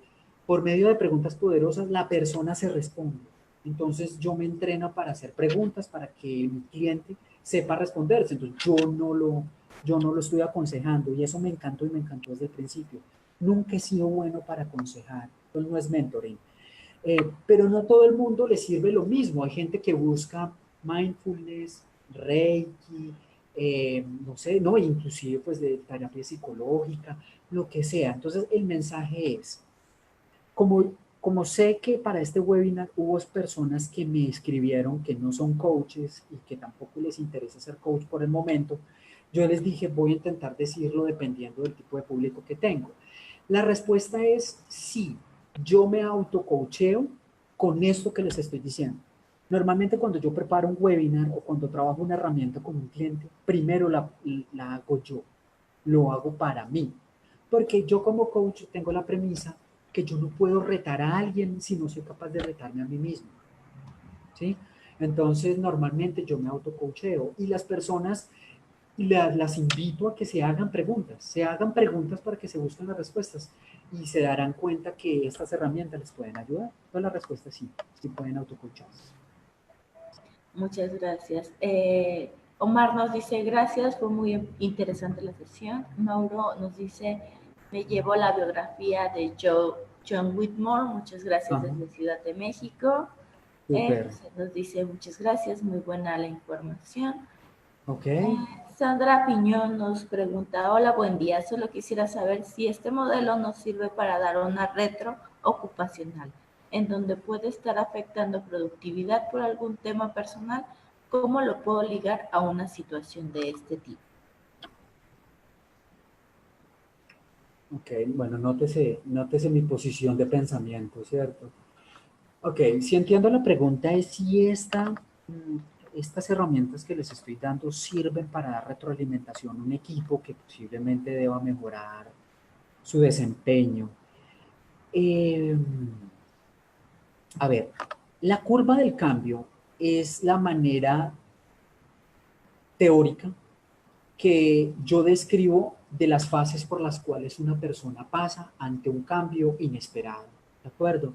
por medio de preguntas poderosas, la persona se responde. Entonces yo me entreno para hacer preguntas para que mi cliente sepa responderse. Entonces yo no lo estoy aconsejando y eso me encantó y me encantó desde el principio. Nunca he sido bueno para aconsejar, entonces no es mentoring. Pero no todo el mundo le sirve lo mismo. Hay gente que busca mindfulness, Reiki, no sé, no, inclusive pues de terapia psicológica, lo que sea. Entonces el mensaje es, como sé que para este webinar hubo personas que me escribieron que no son coaches y que tampoco les interesa ser coach por el momento, yo les dije, voy a intentar decirlo dependiendo del tipo de público que tengo. La respuesta es sí, yo me autocoacheo con esto que les estoy diciendo. Normalmente cuando yo preparo un webinar o cuando trabajo una herramienta con un cliente, primero la hago yo, lo hago para mí. Porque yo como coach tengo la premisa que yo no puedo retar a alguien si no soy capaz de retarme a mí mismo. ¿Sí? Entonces, normalmente yo me autocoacheo y las personas las invito a que se hagan preguntas para que se busquen las respuestas y se darán cuenta que estas herramientas les pueden ayudar. Pues la respuesta es sí, sí pueden autocoacharse. Muchas gracias. Omar nos dice, gracias, fue muy interesante la sesión. Mauro nos dice, me llevo la biografía de John Whitmore, muchas gracias Ajá, desde Ciudad de México. súper. José nos dice, muchas gracias, muy buena la información. Ok. Sandra Piñón nos pregunta, hola, buen día, solo quisiera saber si este modelo nos sirve para dar una retro ocupacional, en donde puede estar afectando productividad por algún tema personal, ¿cómo lo puedo ligar a una situación de este tipo? Ok, bueno, nótese mi posición de pensamiento, ¿cierto? Ok, si entiendo la pregunta es si estas herramientas que les estoy dando sirven para dar retroalimentación a un equipo que posiblemente deba mejorar su desempeño. Eh, a ver, la curva del cambio es la manera teórica que yo describo de las fases por las cuales una persona pasa ante un cambio inesperado, ¿de acuerdo?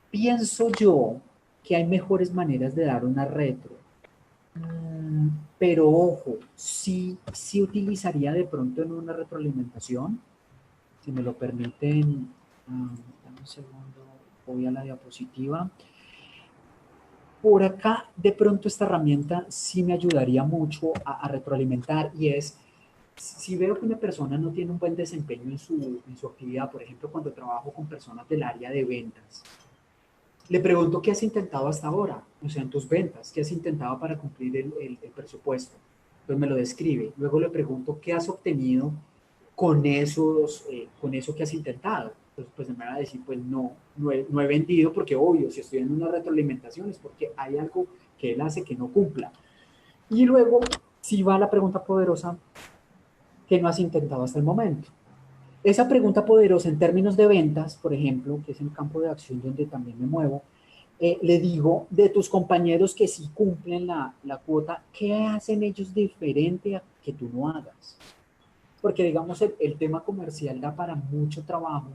Pienso yo que hay mejores maneras de dar una retro. Pero ojo, sí utilizaría de pronto en una retroalimentación, si me lo permiten, dame un segundo, voy a la diapositiva. Por acá, de pronto esta herramienta sí me ayudaría mucho a retroalimentar y es, si veo que una persona no tiene un buen desempeño en su actividad, por ejemplo, cuando trabajo con personas del área de ventas, le pregunto qué has intentado hasta ahora, o sea, en tus ventas, qué has intentado para cumplir el presupuesto. Entonces me lo describe. Luego le pregunto qué has obtenido con eso que has intentado. Entonces, pues me va a decir, pues no he vendido porque obvio, si estoy en una retroalimentación es porque hay algo que él hace que no cumpla. Y luego, si va la pregunta poderosa, ¿qué no has intentado hasta el momento? Esa pregunta poderosa en términos de ventas, por ejemplo, que es el campo de acción donde también me muevo, le digo de tus compañeros que sí cumplen la cuota, ¿qué hacen ellos diferente a que tú no hagas? Porque digamos el tema comercial da para mucho trabajo,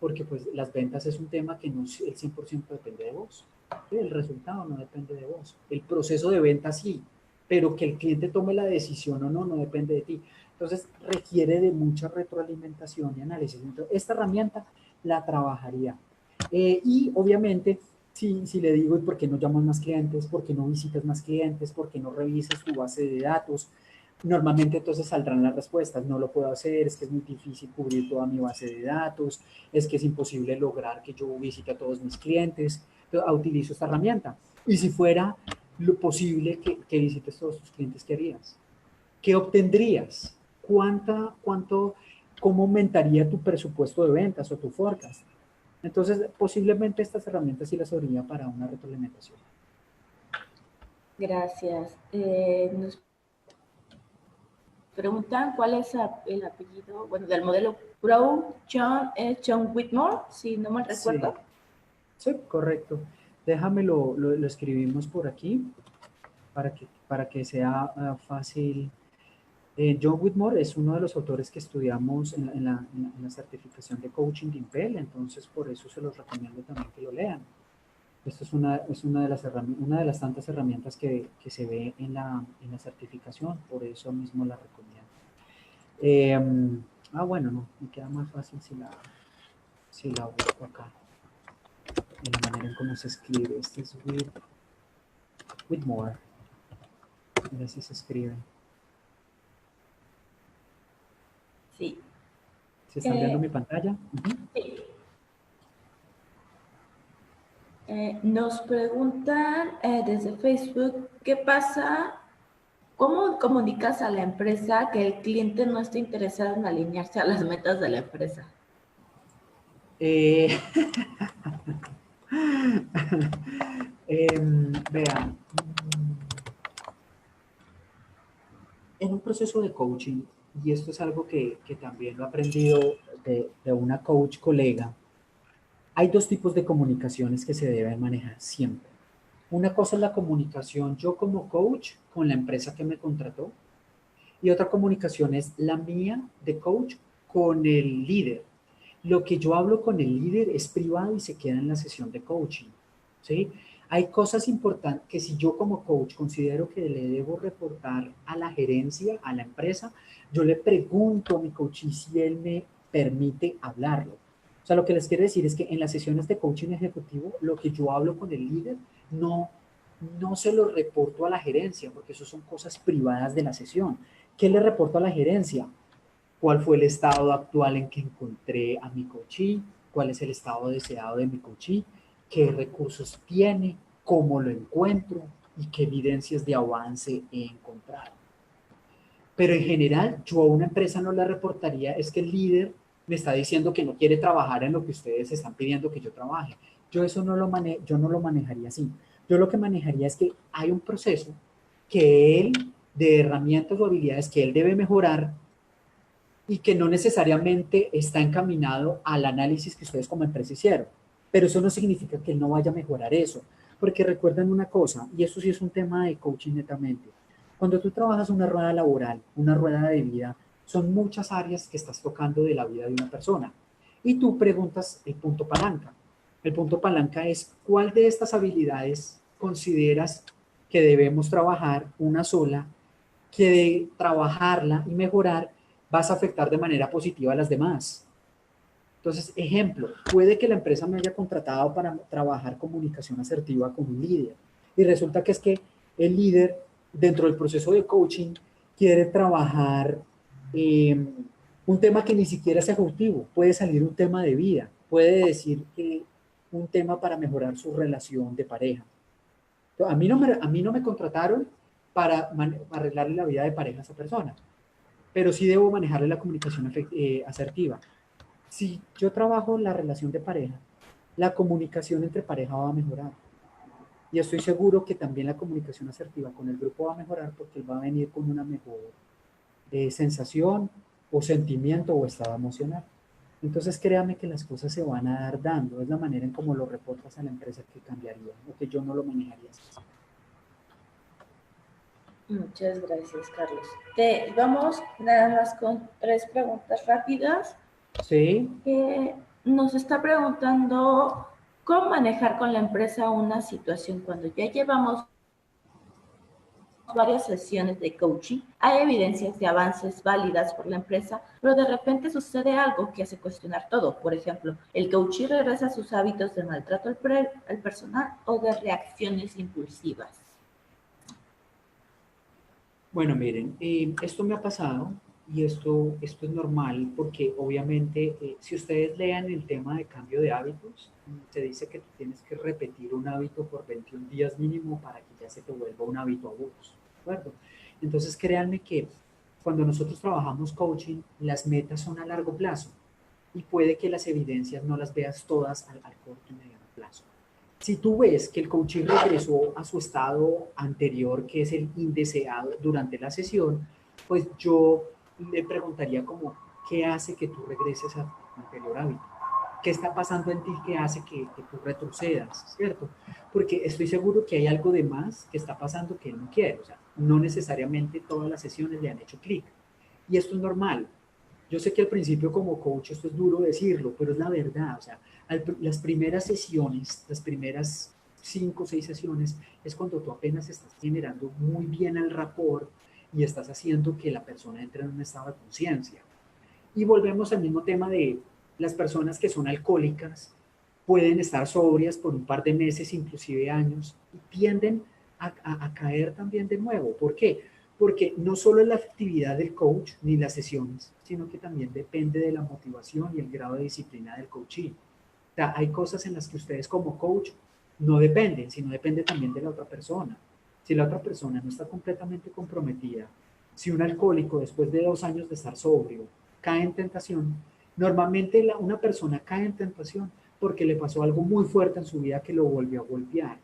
porque pues las ventas es un tema que no el 100% depende de vos. ¿Sí? El resultado no depende de vos. El proceso de venta sí, pero que el cliente tome la decisión o no, no depende de ti. Entonces requiere de mucha retroalimentación y análisis. Entonces, esta herramienta la trabajaría. Y obviamente, si le digo, ¿y por qué no llamas más clientes? ¿Por qué no visitas más clientes? ¿Por qué no revisas tu base de datos? Normalmente entonces saldrán las respuestas, no lo puedo hacer, es que es muy difícil cubrir toda mi base de datos, es que es imposible lograr que yo visite a todos mis clientes, entonces utilizo esta herramienta. Y si fuera lo posible que visites todos tus clientes, ¿qué harías? ¿Qué obtendrías? ¿Cómo aumentaría tu presupuesto de ventas o tu forecast? Entonces, posiblemente estas herramientas sí las habría para una retroalimentación. Gracias. Nos preguntan cuál es el apellido, bueno, del modelo Pro John Whitmore, si no mal Sí, recuerdo. sí, correcto. Déjame lo escribimos por aquí para que sea fácil. John Whitmore es uno de los autores que estudiamos en la certificación de coaching de Impel, entonces por eso se los recomiendo también que lo lean. Esto es una de las tantas herramientas que se ve en la certificación, por eso mismo la recomiendo. Bueno, no, me queda más fácil si la busco acá. en la manera en cómo se escribe. Este es with more. Mira si se escribe. Sí. ¿Se está viendo mi pantalla? Sí. Nos preguntan desde Facebook, ¿qué pasa? ¿Cómo comunicas a la empresa que el cliente no está interesado en alinearse a las metas de la empresa? Vean, en un proceso de coaching, y esto es algo que también lo he aprendido de una coach colega, hay dos tipos de comunicaciones que se deben manejar siempre. Una cosa es la comunicación yo como coach con la empresa que me contrató, y otra comunicación es la mía de coach con el líder. Lo que yo hablo con el líder es privado y se queda en la sesión de coaching, ¿sí? Hay cosas importantes que si yo como coach considero que le debo reportar a la gerencia, a la empresa, yo le pregunto a mi coach si él me permite hablarlo. O sea, lo que les quiero decir es que en las sesiones de coaching ejecutivo, lo que yo hablo con el líder no se lo reporto a la gerencia, porque eso son cosas privadas de la sesión. ¿Qué le reporto a la gerencia? ¿Cuál fue el estado actual en que encontré a mi coachee? ¿Cuál es el estado deseado de mi coachee? ¿Qué recursos tiene? ¿Cómo lo encuentro? ¿Y qué evidencias de avance he encontrado? Pero en general, yo a una empresa no le reportaría, es que el líder me está diciendo que no quiere trabajar en lo que ustedes están pidiendo que yo trabaje. Yo eso yo no lo manejaría así. Yo lo que manejaría es que hay un proceso que él, de herramientas o habilidades que él debe mejorar y que no necesariamente está encaminado al análisis que ustedes como empresa hicieron. Pero eso no significa que él no vaya a mejorar eso. Porque recuerden una cosa, y eso sí es un tema de coaching netamente. Cuando tú trabajas una rueda laboral, una rueda de vida, son muchas áreas que estás tocando de la vida de una persona. Y tú preguntas el punto palanca. El punto palanca es, ¿cuál de estas habilidades consideras que debemos trabajar una sola, que de trabajarla y mejorar vas a afectar de manera positiva a las demás? Entonces, ejemplo, puede que la empresa me haya contratado para trabajar comunicación asertiva con un líder y resulta que es que el líder dentro del proceso de coaching quiere trabajar un tema que ni siquiera es ejecutivo, puede salir un tema de vida, puede decir que un tema para mejorar su relación de pareja. Entonces, a mí no me contrataron para arreglarle la vida de pareja a esa persona, pero sí debo manejarle la comunicación asertiva. Si yo trabajo la relación de pareja, la comunicación entre pareja va a mejorar. Y estoy seguro que también la comunicación asertiva con el grupo va a mejorar porque él va a venir con una mejor sensación o sentimiento o estado emocional. Entonces créame que las cosas se van a dar dando. Es la manera en cómo lo reportas a la empresa que cambiaría, o que yo no lo manejaría así. Muchas gracias, Carlos. Vamos nada más con 3 preguntas rápidas. Sí. Nos está preguntando cómo manejar con la empresa una situación cuando ya llevamos varias sesiones de coaching, hay evidencias de avances válidas por la empresa, pero de repente sucede algo que hace cuestionar todo. Por ejemplo, el coachee regresa a sus hábitos de maltrato al personal o de reacciones impulsivas. Bueno, miren, esto me ha pasado y esto es normal porque obviamente si ustedes lean el tema de cambio de hábitos, se dice que tú tienes que repetir un hábito por 21 días mínimo para que ya se te vuelva un hábito a vos, ¿de acuerdo? Entonces créanme que cuando nosotros trabajamos coaching, las metas son a largo plazo y puede que las evidencias no las veas todas al corto y mediano plazo. Si tú ves que el coaching regresó a su estado anterior, que es el indeseado durante la sesión, pues yo le preguntaría como, ¿qué hace que tú regreses a tu anterior hábito? ¿Qué está pasando en ti que hace que tú retrocedas, ¿cierto? Porque estoy seguro que hay algo de más que está pasando que él no quiere. O sea, no necesariamente todas las sesiones le han hecho clic. Y esto es normal. Yo sé que al principio como coach esto es duro decirlo, pero es la verdad. O sea, las primeras sesiones, las primeras 5 o 6 sesiones, es cuando tú apenas estás generando muy bien el rapport y estás haciendo que la persona entre en un estado de conciencia. Y volvemos al mismo tema de las personas que son alcohólicas pueden estar sobrias por un par de meses, inclusive años, y tienden a caer también de nuevo. ¿Por qué? Porque no solo es la efectividad del coach ni las sesiones, sino que también depende de la motivación y el grado de disciplina del coachee. O sea, hay cosas en las que ustedes como coach no dependen, sino depende también de la otra persona. Si la otra persona no está completamente comprometida, si un alcohólico después de 2 años de estar sobrio cae en tentación, normalmente una persona cae en tentación porque le pasó algo muy fuerte en su vida que lo volvió a golpear.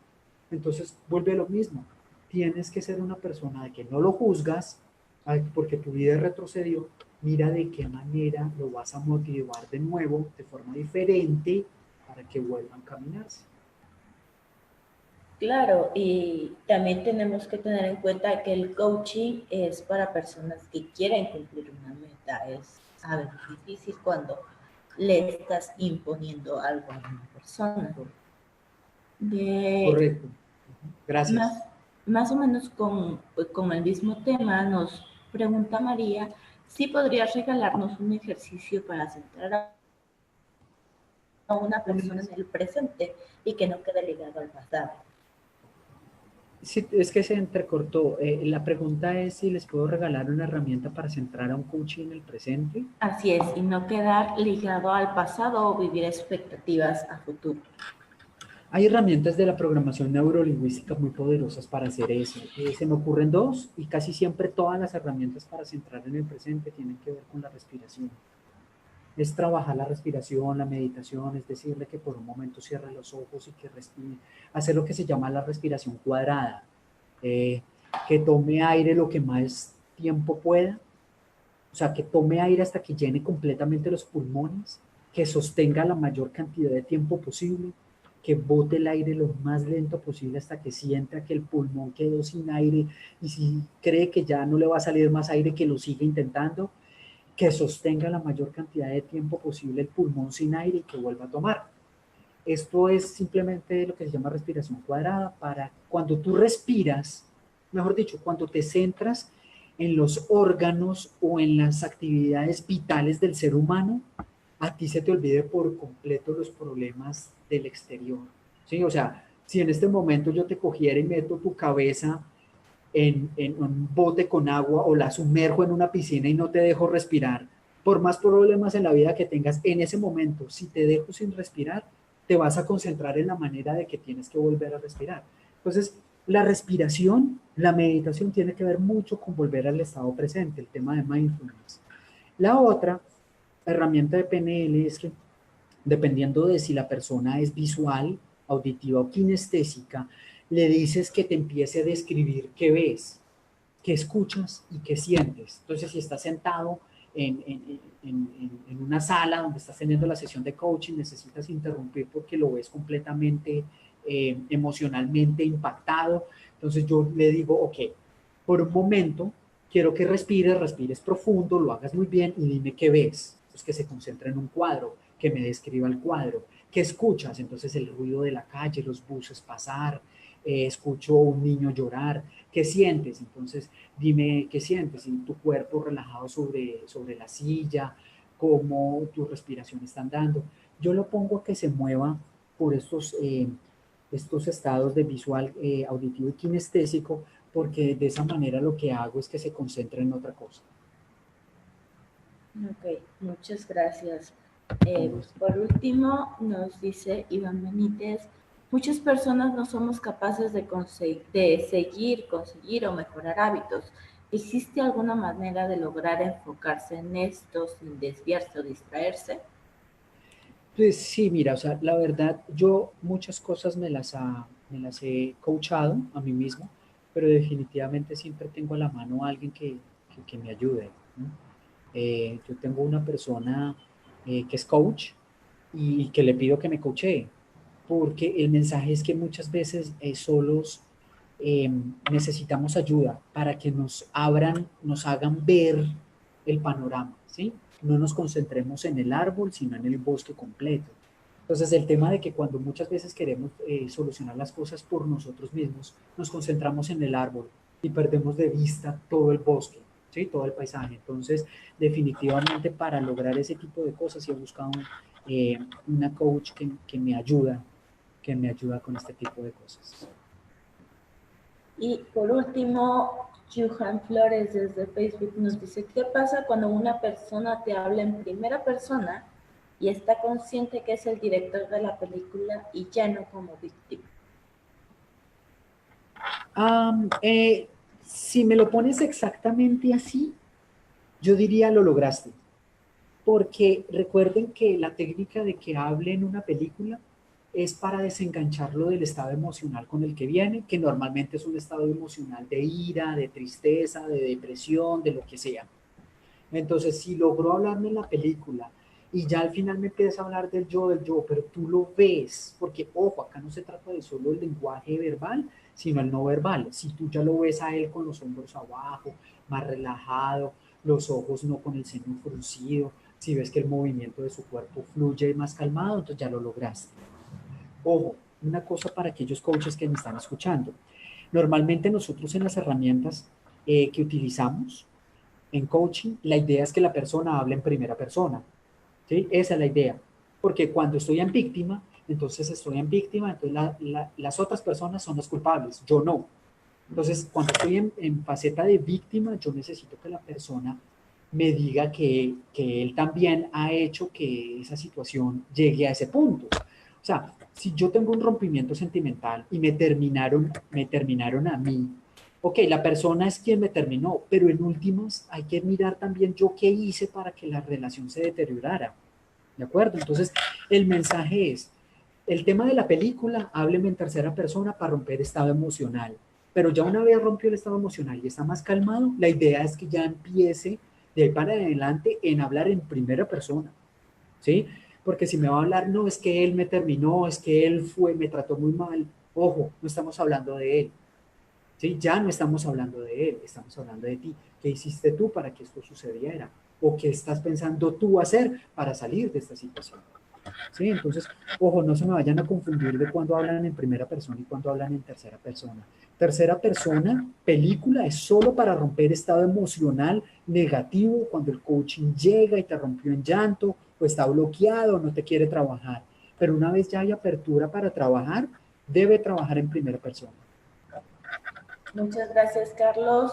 Entonces vuelve a lo mismo. Tienes que ser una persona de que no lo juzgas porque tu vida retrocedió. Mira de qué manera lo vas a motivar de nuevo, de forma diferente, para que vuelvan a caminarse. Claro, y también tenemos que tener en cuenta que el coaching es para personas que quieren cumplir una meta. Es a veces difícil cuando le estás imponiendo algo a una persona. Correcto. Más, Gracias. más o menos con el mismo tema, nos pregunta María si podrías regalarnos un ejercicio para centrar a una persona en el presente y que no quede ligado al pasado. Sí, es que se entrecortó. La pregunta es si les puedo regalar una herramienta para centrar a un coaching en el presente. Así es, y no quedar ligado al pasado o vivir expectativas a futuro. Hay herramientas de la programación neurolingüística muy poderosas para hacer eso. Se me ocurren dos y casi siempre todas las herramientas para centrar en el presente tienen que ver con la respiración. Es trabajar la respiración, la meditación, es decirle que por un momento cierre los ojos y que respire. Hacer lo que se llama la respiración cuadrada. Que tome aire lo que más tiempo pueda. O sea, que tome aire hasta que llene completamente los pulmones, que sostenga la mayor cantidad de tiempo posible, que bote el aire lo más lento posible hasta que sienta que el pulmón quedó sin aire y si cree que ya no le va a salir más aire, que lo siga intentando, que sostenga la mayor cantidad de tiempo posible el pulmón sin aire y que vuelva a tomar. Esto es simplemente lo que se llama respiración cuadrada para cuando tú respiras, mejor dicho, cuando te centras en los órganos o en las actividades vitales del ser humano, a ti se te olvide por completo los problemas del exterior. ¿Sí? O sea, si en este momento yo te cogiera y meto tu cabeza en un bote con agua o la sumerjo en una piscina y no te dejo respirar, por más problemas en la vida que tengas en ese momento, si te dejo sin respirar, te vas a concentrar en la manera de que tienes que volver a respirar. Entonces, la respiración, la meditación tiene que ver mucho con volver al estado presente, el tema de mindfulness. La otra herramienta de PNL es que dependiendo de si la persona es visual, auditiva o kinestésica, le dices que te empiece a describir qué ves, qué escuchas y qué sientes. Entonces, si estás sentado en una sala donde estás teniendo la sesión de coaching, necesitas interrumpir porque lo ves completamente emocionalmente impactado. Entonces yo le digo, ok, por un momento quiero que respires profundo, lo hagas muy bien y dime qué ves. Pues que se concentre en un cuadro, que me describa el cuadro. ¿Qué escuchas? Entonces el ruido de la calle, los buses pasar, escucho un niño llorar. ¿Qué sientes? Entonces dime qué sientes, y tu cuerpo relajado sobre la silla, cómo tu respiración está andando. Yo lo pongo a que se mueva por estos estados de visual, auditivo y kinestésico, porque de esa manera lo que hago es que se concentre en otra cosa. Ok, muchas gracias. Por último, nos dice Iván Benítez, muchas personas no somos capaces de seguir, conseguir o mejorar hábitos. ¿Existe alguna manera de lograr enfocarse en esto sin desviarse o distraerse? Pues sí, mira, o sea, la verdad, yo muchas cosas me las he coachado a mí mismo, pero definitivamente siempre tengo a la mano a alguien que me ayude, ¿no? Yo tengo una persona que es coach y que le pido que me coachee, porque el mensaje es que muchas veces solos necesitamos ayuda para que nos abran, nos hagan ver el panorama, ¿sí? No nos concentremos en el árbol, sino en el bosque completo. Entonces, el tema de que cuando muchas veces queremos solucionar las cosas por nosotros mismos, nos concentramos en el árbol y perdemos de vista todo el bosque, ¿sí? Todo el paisaje. Entonces, definitivamente para lograr ese tipo de cosas, he buscado una coach que me ayuda con este tipo de cosas. Y por último, Johan Flores desde Facebook nos dice, ¿qué pasa cuando una persona te habla en primera persona y está consciente que es el director de la película y ya no como víctima? Si me lo pones exactamente así, yo diría lo lograste. Porque recuerden que la técnica de que hable en una película es para desengancharlo del estado emocional con el que viene, que normalmente es un estado emocional de ira, de tristeza, de depresión, de lo que sea. Entonces, si logró hablarme en la película y ya al final me empieza a hablar del yo, pero tú lo ves, porque ojo, acá no se trata de solo el lenguaje verbal, sino el no verbal. Si tú ya lo ves a él con los hombros abajo, más relajado, los ojos no con el seno fruncido, si ves que el movimiento de su cuerpo fluye más calmado, entonces ya lo lograste. Ojo, una cosa para aquellos coaches que me están escuchando. Normalmente nosotros en las herramientas que utilizamos, en coaching, la idea es que la persona hable en primera persona, ¿sí? Esa es la idea. Porque cuando estoy en víctima, entonces las otras personas son las culpables, yo no. Entonces, cuando estoy en faceta de víctima, yo necesito que la persona me diga que él también ha hecho que esa situación llegue a ese punto. O sea, si yo tengo un rompimiento sentimental y me terminaron a mí, ok, la persona es quien me terminó, pero en últimas hay que mirar también yo qué hice para que la relación se deteriorara. ¿De acuerdo? Entonces, el mensaje es, el tema de la película, hábleme en tercera persona para romper estado emocional. Pero ya una vez rompió el estado emocional y está más calmado, la idea es que ya empiece de ahí para adelante en hablar en primera persona. ¿Sí? Porque si me va a hablar, no, es que él me terminó, es que él me trató muy mal. Ojo, no estamos hablando de él. ¿Sí? Ya no estamos hablando de él, estamos hablando de ti. ¿Qué hiciste tú para que esto sucediera? ¿O qué estás pensando tú hacer para salir de esta situación? ¿Sí? Entonces, ojo, no se me vayan a confundir de cuando hablan en primera persona y cuando hablan en tercera persona. Tercera persona, película, es solo para romper estado emocional negativo, cuando el coaching llega y te rompió en llanto, o está bloqueado, o no te quiere trabajar. Pero una vez ya hay apertura para trabajar, debe trabajar en primera persona. Muchas gracias, Carlos.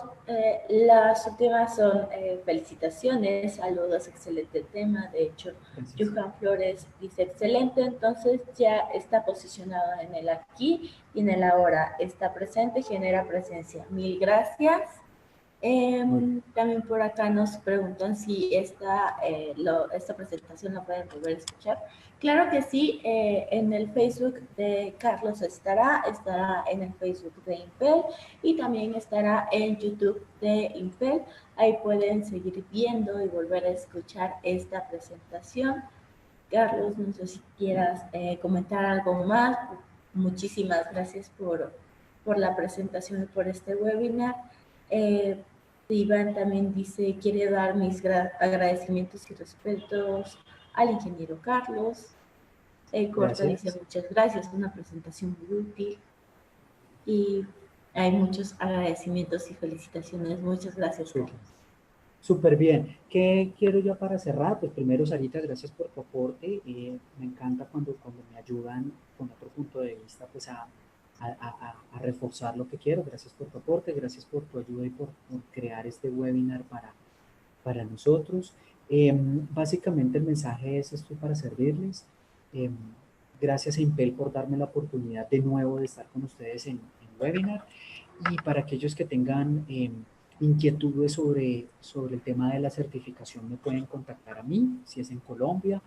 Las últimas son felicitaciones, saludos, excelente tema. De hecho, gracias. Johan Flores dice excelente, entonces ya está posicionado en el aquí y en el ahora. Está presente, genera presencia. Mil gracias. También por acá nos preguntan si esta presentación la pueden volver a escuchar. Claro que sí, en el Facebook de Carlos estará en el Facebook de Impel y también estará en YouTube de Impel. Ahí pueden seguir viendo y volver a escuchar esta presentación. Carlos, no sé si quieras comentar algo más. Muchísimas gracias por la presentación y por este webinar. Iván también dice, quiere dar mis agradecimientos y respetos al ingeniero Carlos. Corta dice, muchas gracias, una presentación muy útil. Y hay muchos agradecimientos y felicitaciones. Muchas gracias, Carlos. Súper bien. ¿Qué quiero yo para cerrar? Pues primero, Sarita, gracias por tu aporte. Me encanta cuando me ayudan con otro punto de vista pues a reforzar lo que quiero. Gracias por tu aporte, gracias por tu ayuda y por crear este webinar para nosotros. Básicamente el mensaje es esto para servirles. Gracias a Impel por darme la oportunidad de nuevo de estar con ustedes en webinar. Y para aquellos que tengan inquietudes sobre el tema de la certificación, me pueden contactar a mí, si es en Colombia.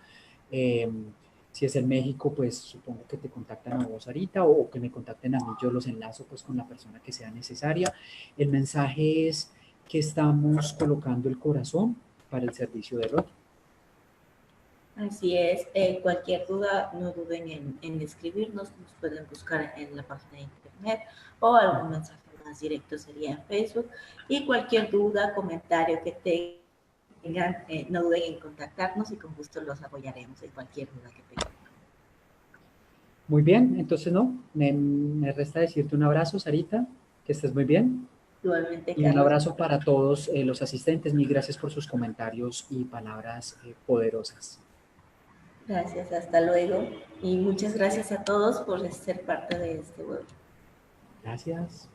Si es en México, pues supongo que te contactan a vos, Sarita, o que me contacten a mí, yo los enlazo pues con la persona que sea necesaria. El mensaje es que estamos colocando el corazón para el servicio del otro. Así es, cualquier duda no duden en escribirnos, nos pueden buscar en la página de internet o algún mensaje más directo sería en Facebook y cualquier duda, comentario que tengan, no duden en contactarnos y con gusto los apoyaremos en cualquier duda que tengan. Muy bien, entonces me resta decirte un abrazo, Sarita, que estés muy bien. Igualmente, y un abrazo para todos los asistentes. Mil gracias por sus comentarios y palabras poderosas. Gracias, hasta luego. Y muchas gracias a todos por ser parte de este web. Gracias.